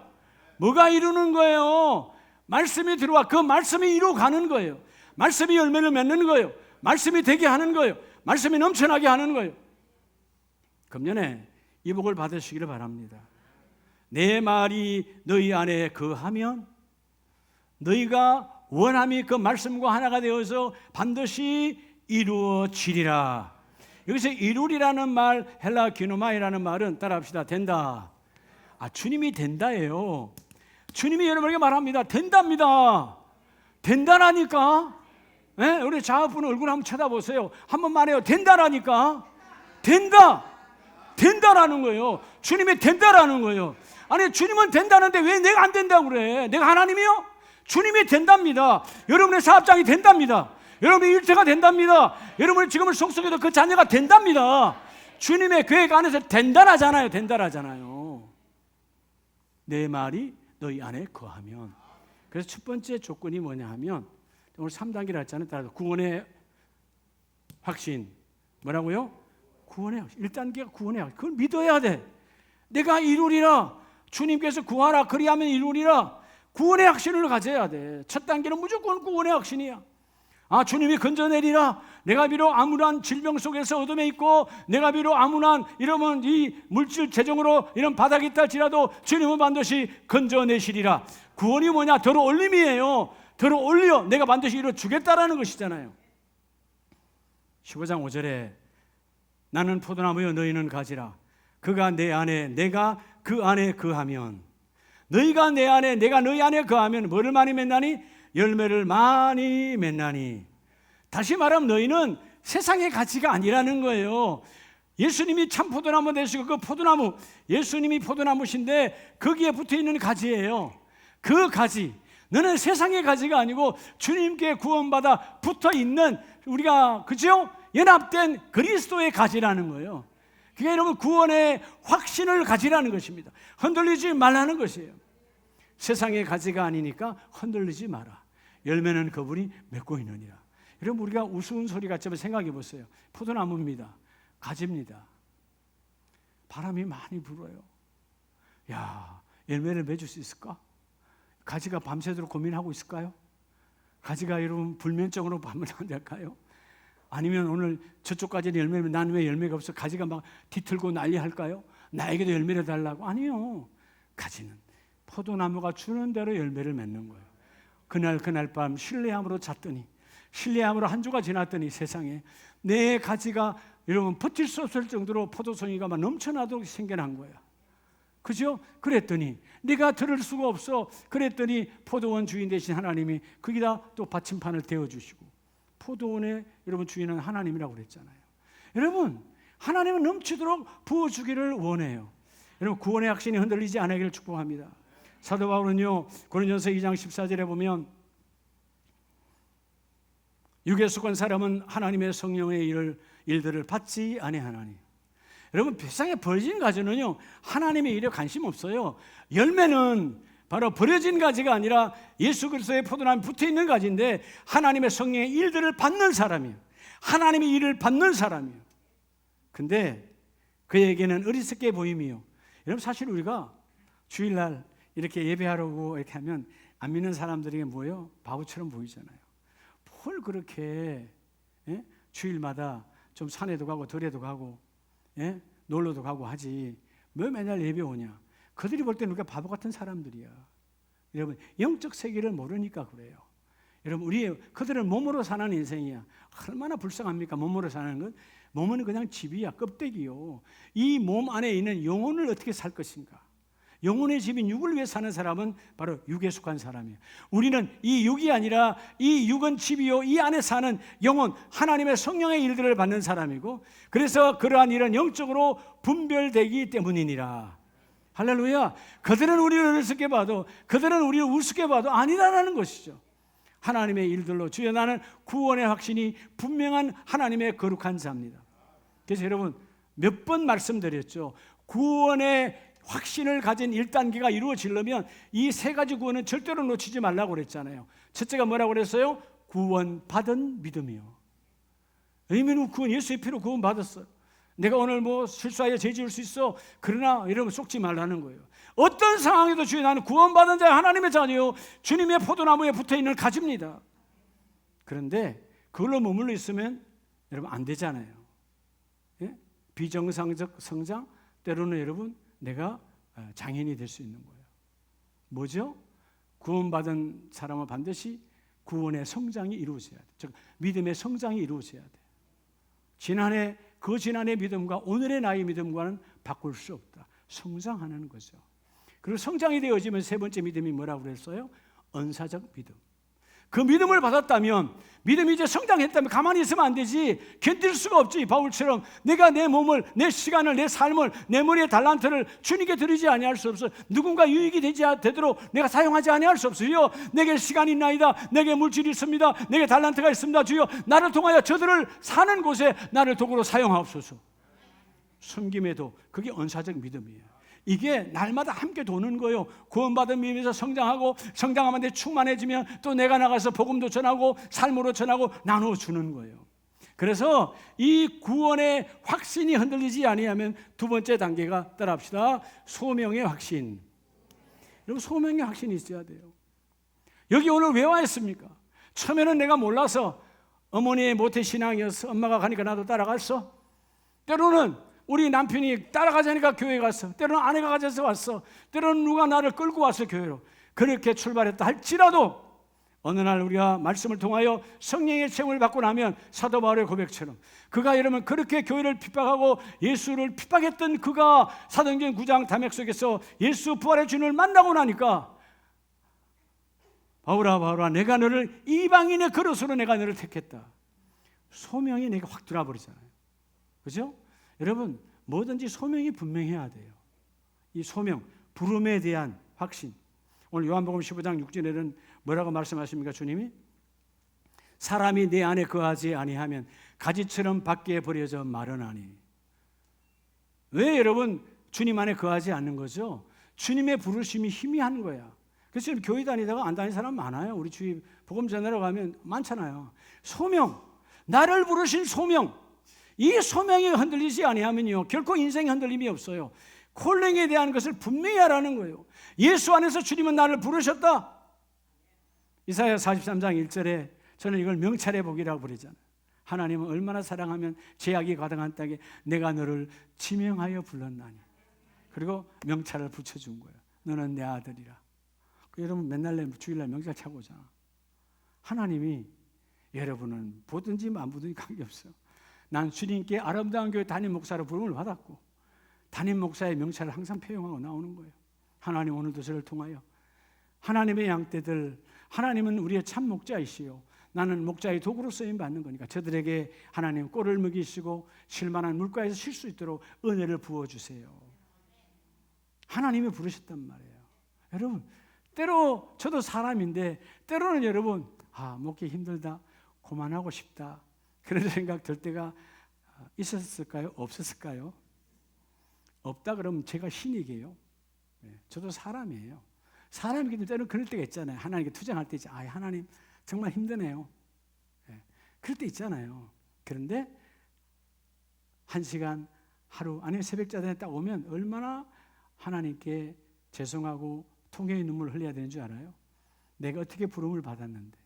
뭐가 이루는 거예요? 말씀이 들어와 그 말씀이 이루어가는 거예요. 말씀이 열매를 맺는 거예요. 말씀이 되게 하는 거예요. 말씀이 넘쳐나게 하는 거예요. 금년에 이 복을 받으시기를 바랍니다. 내 말이 너희 안에 거하면 너희가 원함이 그 말씀과 하나가 되어서 반드시 이루어지리라. 여기서 이루리라는 말, 헬라 기노마이라는 말은 따라합시다. 된다. 주님이 된다예요. 주님이 여러분에게 말합니다. 된답니다. 된다라니까. 네? 우리 좌우분 얼굴 한번 쳐다보세요. 한번 말해요. 된다라니까. 된다. 된다라는 거예요. 주님이 된다라는 거예요. 아니 주님은 된다는데 왜 내가 안 된다고 그래? 내가 하나님이요? 주님이 된답니다. 여러분의 사업장이 된답니다. 여러분의 일터가 된답니다. 여러분의 지금은 속속에도 그 자녀가 된답니다. 주님의 계획 안에서 된다라잖아요. 된다라잖아요. 내 말이 너희 안에 거하면. 그래서 첫 번째 조건이 뭐냐 하면 오늘 3단계라 했잖아요. 따라서 구원의 확신. 뭐라고요? 구원의 확신. 1단계가 구원의 확신. 그걸 믿어야 돼. 내가 이루리라. 주님께서 구하라. 그리하면 이루리라. 구원의 확신을 가져야 돼. 첫 단계는 무조건 구원의 확신이야. 주님이 건져내리라. 내가 비록 암울한 질병 속에서 어둠에 있고 내가 비록 암울한 이러면 이 물질 재정으로 이런 바닥이 있다 할지라도 주님은 반드시 건져내시리라. 구원이 뭐냐? 들어 올림이에요. 들어 올려 내가 반드시 이루어 주겠다라는 것이잖아요. 15장 5절에 나는 포도나무여 너희는 가지라. 그가 내 안에 내가 그 안에 거하면 너희가 내 안에 내가 너희 안에 거하면 뭐를 많이 맺나니? 열매를 많이 맺나니. 다시 말하면 너희는 세상의 가치가 아니라는 거예요. 예수님이 참 포도나무 되시고 그 포도나무 예수님이 포도나무신데 거기에 붙어있는 가지예요. 그 가지 너는 세상의 가지가 아니고 주님께 구원받아 붙어있는 우리가 그죠? 연합된 그리스도의 가지라는 거예요. 그게 여러분 구원의 확신을 가지라는 것입니다. 흔들리지 말라는 것이에요. 세상의 가지가 아니니까 흔들리지 마라. 열매는 그분이 맺고 있느니라. 여러분 우리가 우스운 소리 같지만 생각해 보세요. 포도나무입니다. 가지입니다. 바람이 많이 불어요. 야, 열매를 맺을 수 있을까? 가지가 밤새도록 고민하고 있을까요? 가지가 여러분 불면증으로 밤을 안 될까요? 아니면 오늘 저쪽까지는 열매면 난 왜 열매가 없어? 가지가 막 뒤틀고 난리할까요? 나에게도 열매를 달라고? 아니요. 가지는 포도나무가 주는 대로 열매를 맺는 거예요. 그날 밤 신뢰함으로 잤더니 신뢰함으로 한 주가 지났더니 세상에 내 가지가 여러분 버틸 수 없을 정도로 포도송이가 막 넘쳐나도록 생겨난 거야. 그죠? 그랬더니 네가 들을 수가 없어. 그랬더니 포도원 주인 되신 하나님이 거기다 또 받침판을 대어주시고 포도원의 여러분 주인은 하나님이라고 그랬잖아요. 여러분 하나님은 넘치도록 부어주기를 원해요. 여러분 구원의 확신이 흔들리지 않기를 축복합니다. 사도 바울은요 고린도전서 2장 14절에 보면 육에 속한 사람은 하나님의 성령의 일들을 받지 아니하나니. 여러분 세상에 버려진 가지는요 하나님의 일에 관심 없어요. 열매는 바로 버려진 가지가 아니라 예수 그리스도의 포도나무에 붙어있는 가지인데 하나님의 성령의 일들을 받는 사람이에요. 하나님의 일을 받는 사람이에요. 근데 그에게는 어리석게 보임이요. 여러분 사실 우리가 주일날 이렇게 예배하려고 이렇게 하면 안 믿는 사람들에게 뭐예요? 바보처럼 보이잖아요. 뭘 그렇게 주일마다 좀 산에도 가고 들에도 가고 놀러도 가고 하지 뭐 맨날 예배 오냐. 그들이 볼 때는 우리가 바보 같은 사람들이야. 여러분 영적 세계를 모르니까 그래요. 여러분 그들은 몸으로 사는 인생이야. 얼마나 불쌍합니까? 몸으로 사는 건. 몸은 그냥 집이야. 껍데기요. 이 몸 안에 있는 영혼을 어떻게 살 것인가. 영혼의 집인 육을 위해 사는 사람은 바로 육에 속한 사람이에요. 우리는 이 육이 아니라 이 육은 집이요 이 안에 사는 영혼 하나님의 성령의 일들을 받는 사람이고 그래서 그러한 일은 영적으로 분별되기 때문이니라. 할렐루야. 그들은 우리를 어리석게 봐도 그들은 우리를 우습게 봐도 아니라는 것이죠. 하나님의 일들로 주여 나는 구원의 확신이 분명한 하나님의 거룩한 자입니다. 그래서 여러분 몇 번 말씀드렸죠. 구원의 확신을 가진 1단계가 이루어지려면 이 세 가지 구원은 절대로 놓치지 말라고 그랬잖아요. 첫째가 뭐라고 그랬어요? 구원받은 믿음이요. 의미는 구원, 예수의 피로 구원받았어요. 내가 오늘 뭐 실수하여 죄 지을 수 있어. 그러나 이러면 속지 말라는 거예요. 어떤 상황에도 주여 나는 구원받은 자 하나님의 자녀요 주님의 포도나무에 붙어있는 가지입니다. 그런데 그걸로 머물러 있으면 여러분 안 되잖아요. 예? 비정상적 성장, 때로는 여러분 내가 장애인이 될 수 있는 거예요. 뭐죠? 구원받은 사람은 반드시 구원의 성장이 이루어져야 돼. 즉 믿음의 성장이 이루어져야 돼. 그 지난해 믿음과 오늘의 나의 믿음과는 바꿀 수 없다. 성장하는 거죠. 그리고 성장이 되어지면 세 번째 믿음이 뭐라고 그랬어요? 언사적 믿음. 그 믿음을 받았다면, 믿음이 이제 성장했다면 가만히 있으면 안 되지. 견딜 수가 없지. 바울처럼 내가 내 몸을, 내 시간을, 내 삶을, 내 머리의 달란트를 주님께 드리지 아니할 수 없어. 누군가 유익이 되도록 내가 사용하지 아니할 수 없어요. 주여 내게 시간이 있나이다. 내게 물질이 있습니다. 내게 달란트가 있습니다. 주여 나를 통하여 저들을 사는 곳에 나를 도구로 사용하옵소서. 섬김에도 그게 언사적 믿음이에요. 이게 날마다 함께 도는 거예요. 구원받은 믿음에서 성장하고, 성장하면 내 충만해지면 또 내가 나가서 복음도 전하고 삶으로 전하고 나누어 주는 거예요. 그래서 이 구원의 확신이 흔들리지 아니하면 두 번째 단계가 따라합시다. 소명의 확신. 여러분 소명의 확신이 있어야 돼요. 여기 오늘 왜 와 있습니까? 처음에는 내가 몰라서 어머니의 모태신앙이어서 엄마가 가니까 나도 따라갔어. 때로는 우리 남편이 따라가자니까 교회 갔어. 때로는 아내가 가자서 왔어. 때로는 누가 나를 끌고 와서 교회로. 그렇게 출발했다 할지라도 어느 날 우리가 말씀을 통하여 성령의 체험을 받고 나면 사도 바울의 고백처럼 그가 여러분 그렇게 교회를 핍박하고 예수를 핍박했던 그가 사도행전 9장 담액 속에서 예수 부활의 주님을 만나고 나니까 바울아 내가 너를 이방인의 그릇으로 내가 너를 택했다. 소명이 내가 확 들어와 버리잖아요. 그죠? 여러분 뭐든지 소명이 분명해야 돼요. 이 소명, 부름에 대한 확신. 오늘 요한복음 15장 6절에는 뭐라고 말씀하십니까? 주님이 사람이 내 안에 거하지 아니하면 가지처럼 밖에 버려져 마르나니. 왜 여러분 주님 안에 거하지 않는 거죠? 주님의 부르심이 희미한 거야. 그래서 지금 교회 다니다가 안 다니는 사람 많아요. 우리 주위 복음 전하러 가면 많잖아요. 소명, 나를 부르신 소명. 이 소명이 흔들리지 아니하면요 결코 인생에 흔들림이 없어요. 콜링에 대한 것을 분명히 하라는 거예요. 예수 안에서 주님은 나를 부르셨다. 이사야 43장 1절에 저는 이걸 명찰의 복이라고 부르잖아요. 하나님은 얼마나 사랑하면 죄악이 가득한 땅에 내가 너를 지명하여 불렀나니. 그리고 명찰을 붙여준 거예요. 너는 내 아들이라. 여러분 맨날 주일날 명찰 차고 오잖아. 하나님이 여러분은 보든지 안 보든지 관계없어요. 난 주님께 아름다운 교회 담임 목사로 부름을 받았고 담임 목사의 명찰을 항상 표명하고 나오는 거예요. 하나님 오늘도 저를 통하여 하나님의 양떼들, 하나님은 우리의 참 목자이시요 나는 목자의 도구로 쓰임 받는 거니까 저들에게 하나님 꼴을 먹이시고 실만한 물가에서 쉴 수 있도록 은혜를 부어주세요. 하나님이 부르셨단 말이에요. 여러분 때로 저도 사람인데 때로는 여러분 목기 힘들다, 그만하고 싶다 그런 생각 들 때가 있었을까요? 없었을까요? 없다 그러면 제가 신이게요. 저도 사람이에요. 사람이기 때문에 그럴 때가 있잖아요. 하나님께 투정할 때 있잖아요. 하나님 정말 힘드네요. 그럴 때 있잖아요. 그런데 1시간, 하루, 아니면 새벽자단에 딱 오면 얼마나 하나님께 죄송하고 통회의 눈물을 흘려야 되는 줄 알아요? 내가 어떻게 부름을 받았는데.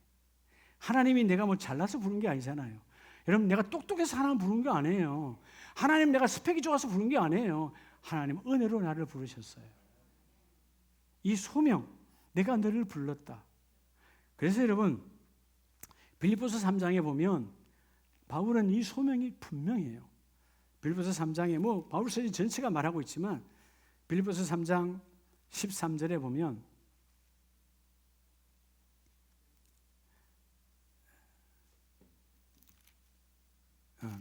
하나님이 내가 뭐 잘나서 부른 게 아니잖아요. 여러분 내가 똑똑해서 하나님 부른 게 아니에요. 하나님 내가 스펙이 좋아서 부른 게 아니에요. 하나님 은혜로 나를 부르셨어요. 이 소명, 내가 너를 불렀다. 그래서 여러분 빌립보서 3장에 보면 바울은 이 소명이 분명해요. 빌립보서 3장에 바울 서신 전체가 말하고 있지만 빌립보서 3장 13절에 보면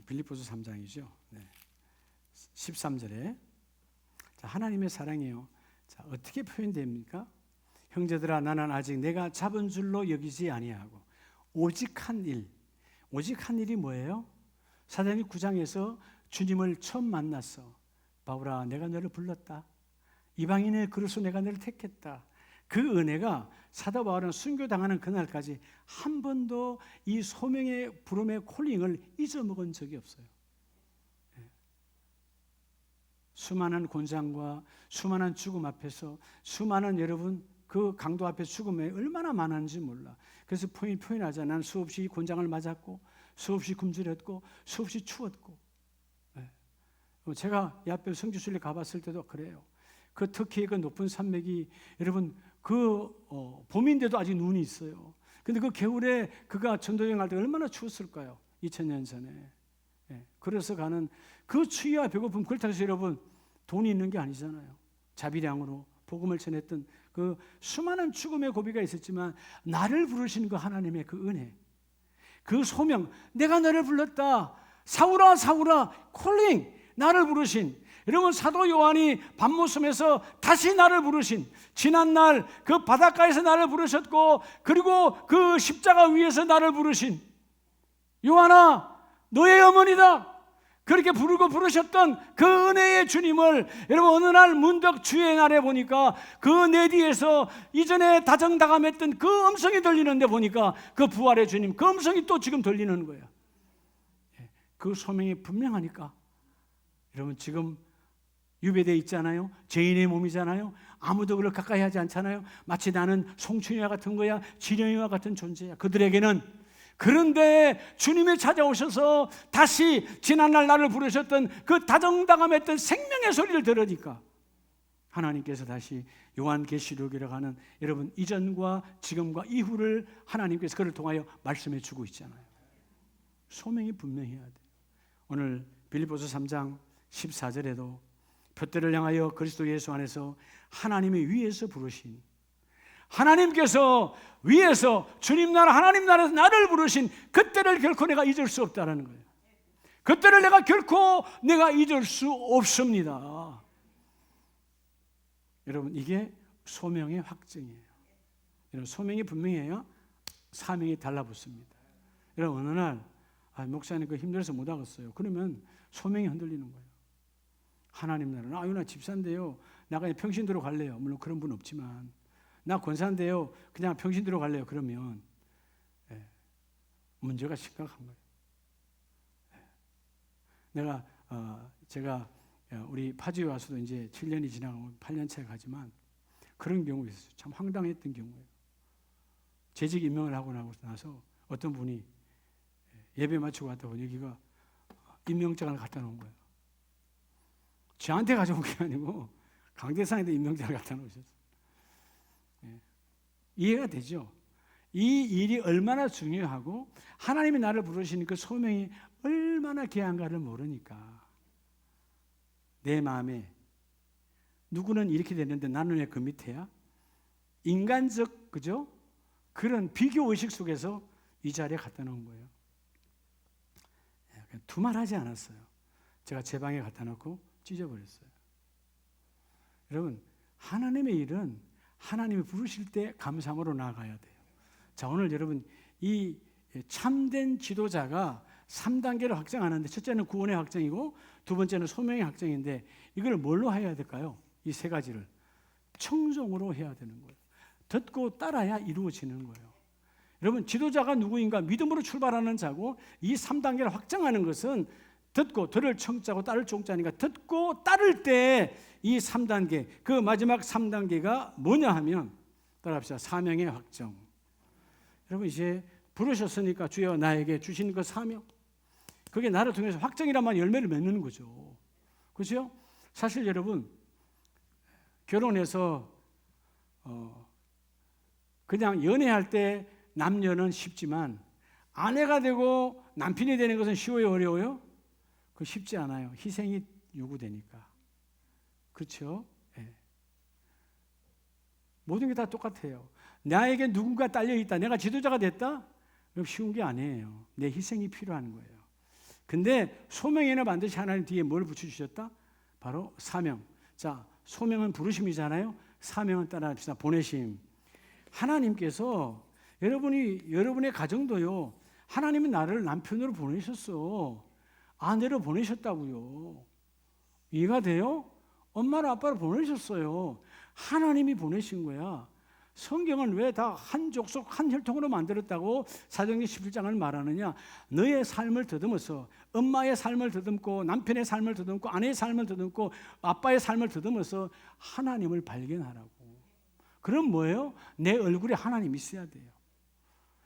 빌립보서 3장이죠. 13절에 하나님의 사랑이에요. 자, 어떻게 표현됩니까? 형제들아 나는 아직 내가 잡은 줄로 여기지 아니하고 오직 한 일. 오직 한 일이 뭐예요? 사도행전 9장에서 주님을 처음 만났어. 바울아 내가 너를 불렀다. 이방인의 그릇으로 내가 너를 택했다. 그 은혜가 사도 바울은 순교당하는 그날까지 한 번도 이 소명의 부름의 콜링을 잊어먹은 적이 없어요. 수많은 곤장과 수많은 죽음 앞에서 수많은 여러분 그 강도 앞에 죽음이 얼마나 많은지 몰라. 그래서 표현하자. 난 수없이 곤장을 맞았고 수없이 굶주렸고 수없이 추웠고. 제가 야베 성지순례 가봤을 때도 그래요. 그 터키의 그 높은 산맥이 여러분 봄인데도 아직 눈이 있어요. 근데 그 겨울에 그가 전도여행 할 때 얼마나 추웠을까요? 2000년 전에. 그래서 가는 그 추위와 배고픔, 그렇다고 해서 여러분 돈이 있는 게 아니잖아요. 자비량으로 복음을 전했던 그 수많은 죽음의 고비가 있었지만 나를 부르신 그 하나님의 그 은혜, 그 소명, 내가 너를 불렀다. 사울아 사울아 콜링, 나를 부르신, 여러분 사도 요한이 밤모섬에서 다시 나를 부르신, 지난날 그 바닷가에서 나를 부르셨고 그리고 그 십자가 위에서 나를 부르신 요한아 너의 어머니다, 그렇게 부르고 부르셨던 그 은혜의 주님을 여러분 어느 날 문득 주의 날에 보니까 그 내 뒤에서 이전에 다정다감했던 그 음성이 들리는데 보니까 그 부활의 주님 그 음성이 또 지금 들리는 거예요. 그 소명이 분명하니까 여러분 지금 유배되어 있잖아요. 죄인의 몸이잖아요. 아무도 그걸 가까이 하지 않잖아요. 마치 나는 송충이와 같은 거야, 지령이와 같은 존재야. 그들에게는. 그런데 주님이 찾아오셔서 다시 지난날 나를 부르셨던 그 다정다감했던 생명의 소리를 들으니까 하나님께서 다시 요한계시록이라고 하는 여러분 이전과 지금과 이후를 하나님께서 그를 통하여 말씀해 주고 있잖아요. 소명이 분명해야 돼요. 오늘 빌립보서 3장 14절에도 표대를 향하여 그리스도 예수 안에서 하나님이 위에서 부르신, 하나님께서 위에서 주님 나라 하나님 나라에서 나를 부르신 그때를 결코 내가 잊을 수 없다라는 거예요. 그때를 결코 내가 잊을 수 없습니다. 여러분 이게 소명의 확증이에요. 여러분 소명이 분명해야 사명이 달라붙습니다. 여러분 어느 날 목사님 그 힘들어서 못 하겠어요. 그러면 소명이 흔들리는 거예요. 하나님 나라는 나 집사인데요. 나 그냥 평신도로 갈래요. 물론 그런 분 없지만 나 권사인데요. 그냥 평신도로 갈래요. 그러면 문제가 심각한 거예요. 제가 우리 파주에 와서도 이제 7년이 지나고 8년 차에 가지만 그런 경우가 있었어요. 참 황당했던 경우예요. 재직 임명을 하고 나서 어떤 분이 예배 마치고 왔다 보니 여기가 임명장을 갖다 놓은 거예요. 저한테 가져온 게 아니고 강대상에도 임명장을 갖다 놓으셨어요. 이해가 되죠? 이 일이 얼마나 중요하고 하나님이 나를 부르시는 그 소명이 얼마나 귀한가를 모르니까 내 마음에 누구는 이렇게 됐는데 나는 왜 그 밑에야? 인간적 그죠? 그런 비교의식 속에서 이 자리에 갖다 놓은 거예요. 두말하지 않았어요. 제가 제 방에 갖다 놓고 찢어버렸어요. 여러분 하나님의 일은 하나님이 부르실 때 감사함으로 나아가야 돼요. 자 오늘 여러분 이 참된 지도자가 3단계를 확정하는데 첫째는 구원의 확정이고 두 번째는 소명의 확정인데 이걸 뭘로 해야 될까요? 이 세 가지를 청종으로 해야 되는 거예요. 듣고 따라야 이루어지는 거예요. 여러분 지도자가 누구인가 믿음으로 출발하는 자고 이 3단계를 확정하는 것은 듣고 들을 청자고 따를 종자니까 듣고 따를 때 이 3단계 그 마지막 3단계가 뭐냐 하면 따라합시다. 사명의 확정. 여러분 이제 부르셨으니까 주여 나에게 주신 그 사명 그게 나를 통해서 확정이란 말 열매를 맺는 거죠. 그렇죠? 사실 여러분 결혼해서 그냥 연애할 때 남녀는 쉽지만 아내가 되고 남편이 되는 것은 쉬워요, 어려워요? 그 쉽지 않아요. 희생이 요구되니까. 그렇죠? 네. 모든 게 다 똑같아요. 나에게 누군가 딸려 있다. 내가 지도자가 됐다? 그럼 쉬운 게 아니에요. 내 희생이 필요한 거예요. 근데 소명에는 반드시 하나님 뒤에 뭘 붙여주셨다? 바로 사명. 자, 소명은 부르심이잖아요. 사명은 따라합시다. 보내심. 하나님께서 여러분의 가정도요. 하나님은 나를 남편으로 보내셨어. 아내로 보내셨다고요. 이해가 돼요? 엄마를 아빠를 보내셨어요. 하나님이 보내신 거야. 성경은 왜 다 한 족속 한 혈통으로 만들었다고 사도행전 17장을 말하느냐? 너의 삶을 더듬어서 엄마의 삶을 더듬고 남편의 삶을 더듬고 아내의 삶을 더듬고 아빠의 삶을 더듬어서 하나님을 발견하라고. 그럼 뭐예요? 내 얼굴에 하나님이 있어야 돼요.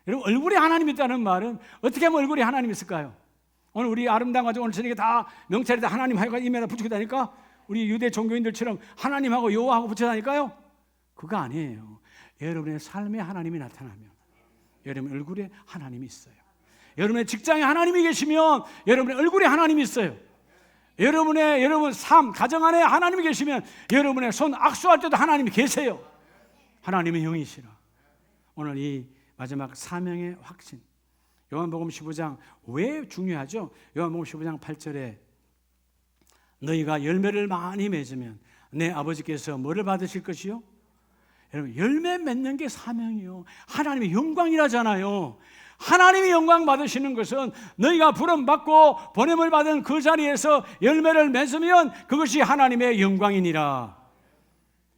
여러분, 얼굴에 하나님이 있다는 말은 어떻게 하면 얼굴에 하나님이 있을까요? 오늘 우리 아름다운 가족 오늘 저녁에 다 명찰에다 하나님 하여가 임에다 붙이고 다니까? 우리 유대 종교인들처럼 하나님하고 여호와하고 붙여 다니까요? 그거 아니에요. 여러분의 삶에 하나님이 나타나면 여러분 얼굴에 하나님이 있어요. 여러분의 직장에 하나님이 계시면 여러분의 얼굴에 하나님이 있어요. 여러분 삶, 가정 안에 하나님이 계시면 여러분의 손 악수할 때도 하나님이 계세요. 하나님의 영이시라. 오늘 이 마지막 사명의 확신, 요한복음 15장 왜 중요하죠? 요한복음 15장 8절에 너희가 열매를 많이 맺으면 내 아버지께서 뭐를 받으실 것이요? 여러분, 열매 맺는 게 사명이요. 하나님의 영광이라잖아요. 하나님이 영광 받으시는 것은 너희가 부름받고 보냄을 받은 그 자리에서 열매를 맺으면 그것이 하나님의 영광이니라.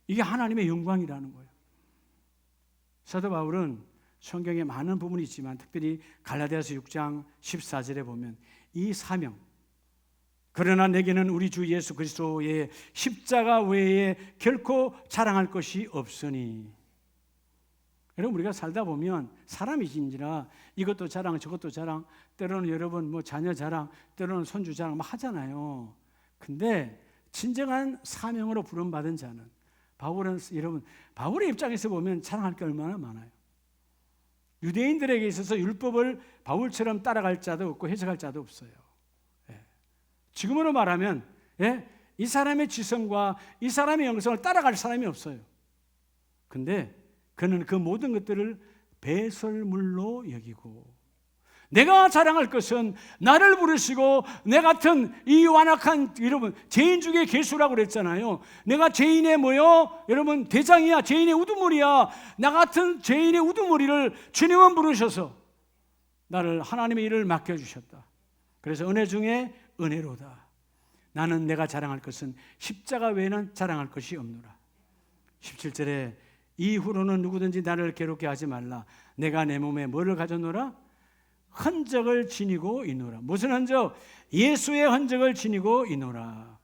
이게 하나님의 영광이라는 거예요. 사도 바울은 성경에 많은 부분이 있지만 특별히 갈라디아서 6장 14절에 보면 이 사명, 그러나 내게는 우리 주 예수 그리스도의 십자가 외에 결코 자랑할 것이 없으니. 여러분, 우리가 살다 보면 사람이신지라 이것도 자랑 저것도 자랑, 때로는 여러분 뭐 자녀 자랑, 때로는 손주 자랑 막 하잖아요. 근데 진정한 사명으로 부름받은 자는, 바울은 여러분, 바울의 입장에서 보면 자랑할 게 얼마나 많아요. 유대인들에게 있어서 율법을 바울처럼 따라갈 자도 없고 해석할 자도 없어요. 지금으로 말하면 이 사람의 지성과 이 사람의 영성을 따라갈 사람이 없어요. 근데 그는 그 모든 것들을 배설물로 여기고, 내가 자랑할 것은 나를 부르시고 내 같은 이 완악한, 여러분 죄인 중에 괴수라고 그랬잖아요. 내가 죄인의 뭐요? 여러분 대장이야. 죄인의 우두머리야. 나 같은 죄인의 우두머리를 주님은 부르셔서 나를 하나님의 일을 맡겨주셨다. 그래서 은혜 중에 은혜로다. 나는 내가 자랑할 것은 십자가 외에는 자랑할 것이 없노라. 17절에 이후로는 누구든지 나를 괴롭게 하지 말라. 내가 내 몸에 뭐를 가졌노라? 흔적을 지니고 있노라. 무슨 흔적? 예수의 흔적을 지니고 있노라.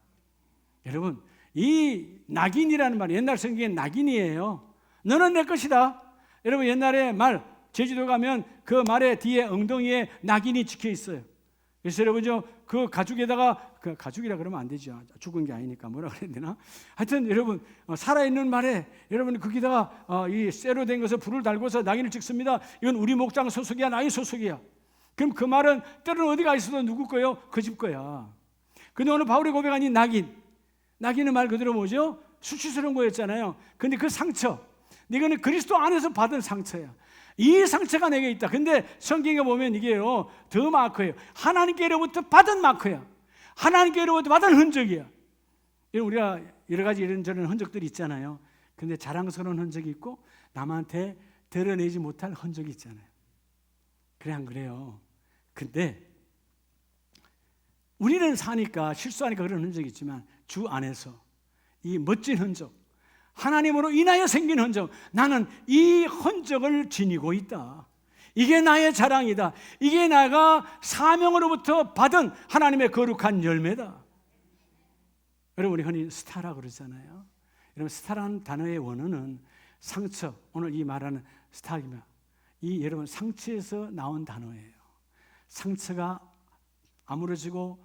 여러분, 이 낙인이라는 말이 옛날 성경에 낙인이에요. 너는 내 것이다. 여러분, 옛날에 말, 제주도 가면 그 말의 뒤에 엉덩이에 낙인이 찍혀 있어요. 그래서 여러분 그 가죽에다가, 그 가죽이라 그러면 안 되죠. 죽은 게 아니니까 뭐라 그래야 되나? 하여튼 여러분 살아있는 말에 여러분 거기다가 이 쇠로 된 것을 불을 달고서 낙인을 찍습니다. 이건 우리 목장 소속이야, 나의 소속이야. 그럼 그 말은 때로는 어디가 있어도 누구 거예요? 그 집 거야. 근데 오늘 바울의 고백한 이 낙인은 말 그대로 뭐죠? 수치스러운 거였잖아요. 근데 그 상처, 이거는 그리스도 안에서 받은 상처야. 이 상처가 내게 있다. 근데 성경에 보면 이게요, 더 마크예요. 하나님께로부터 받은 마크야. 하나님께로부터 받은 흔적이야. 우리가 여러 가지 이런저런 흔적들이 있잖아요. 근데 자랑스러운 흔적이 있고 남한테 드러내지 못할 흔적이 있잖아요. 그래 안 그래요? 근데 우리는 사니까 실수하니까 그런 흔적이 있지만 주 안에서 이 멋진 흔적, 하나님으로 인하여 생긴 흔적, 나는 이 흔적을 지니고 있다. 이게 나의 자랑이다. 이게 내가 사명으로부터 받은 하나님의 거룩한 열매다. 여러분, 우리 흔히 스타라고 그러잖아요. 여러분, 스타라는 단어의 원어는 상처, 오늘 이 말하는 스타입니다. 이 여러분 상처에서 나온 단어예요. 상처가 아물어지고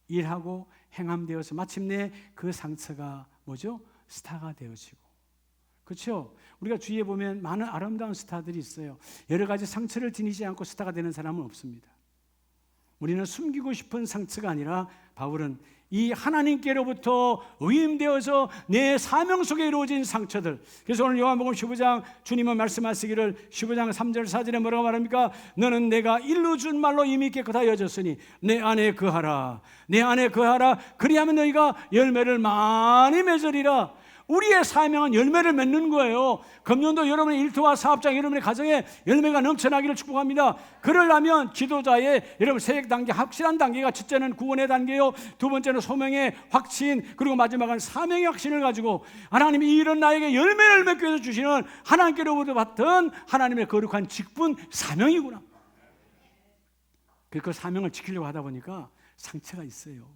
일하고 행함되어서 마침내 그 상처가 뭐죠? 스타가 되어지고. 그렇죠? 우리가 주위에 보면 많은 아름다운 스타들이 있어요. 여러 가지 상처를 지니지 않고 스타가 되는 사람은 없습니다. 우리는 숨기고 싶은 상처가 아니라 바울은 이 하나님께로부터 위임되어서 내 사명 속에 이루어진 상처들. 그래서 오늘 요한복음 15장 주님은 말씀하시기를 15장 3절 4절에 뭐라고 말합니까? 너는 내가 일러 준 말로 이미 깨끗하여졌으니 내 안에 거하라. 내 안에 거하라. 그리하면 너희가 열매를 많이 맺으리라. 우리의 사명은 열매를 맺는 거예요. 금년도 여러분의 일터와 사업장, 여러분의 가정에 열매가 넘쳐나기를 축복합니다. 그러려면 지도자의 여러분 세액 단계, 확실한 단계가 첫째는 구원의 단계요, 두 번째는 소명의 확신, 그리고 마지막은 사명의 확신을 가지고 하나님이 이런 나에게 열매를 맺게 해서 주시는 하나님께로부터 받은 하나님의 거룩한 직분, 사명이구나. 그 사명을 지키려고 하다 보니까 상처가 있어요.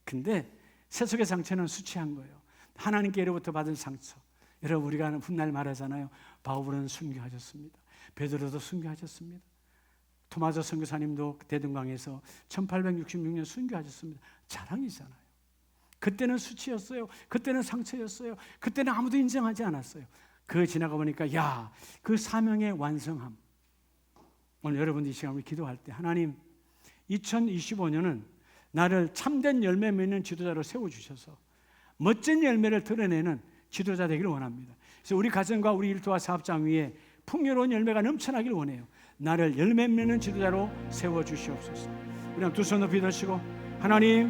근데 세속의 상처는 수치한 거예요. 하나님께로부터 받은 상처. 여러분, 우리가 훗날 말하잖아요. 바울은 순교하셨습니다. 베드로도 순교하셨습니다. 토마스 선교사님도 대동강에서 1866년 순교하셨습니다. 자랑이잖아요. 그때는 수치였어요. 그때는 상처였어요. 그때는 아무도 인정하지 않았어요. 그 지나가 보니까 야, 그 사명의 완성함. 오늘 여러분들 이 시간 우리 기도할 때 하나님 2025년은 나를 참된 열매 맺는 지도자로 세워주셔서 멋진 열매를 드러내는 지도자 되기를 원합니다. 그래서 우리 가정과 우리 일터와 사업장 위에 풍요로운 열매가 넘쳐나기를 원해요. 나를 열매 맺는 지도자로 세워주시옵소서. 그냥 두 손 높이 드시고 하나님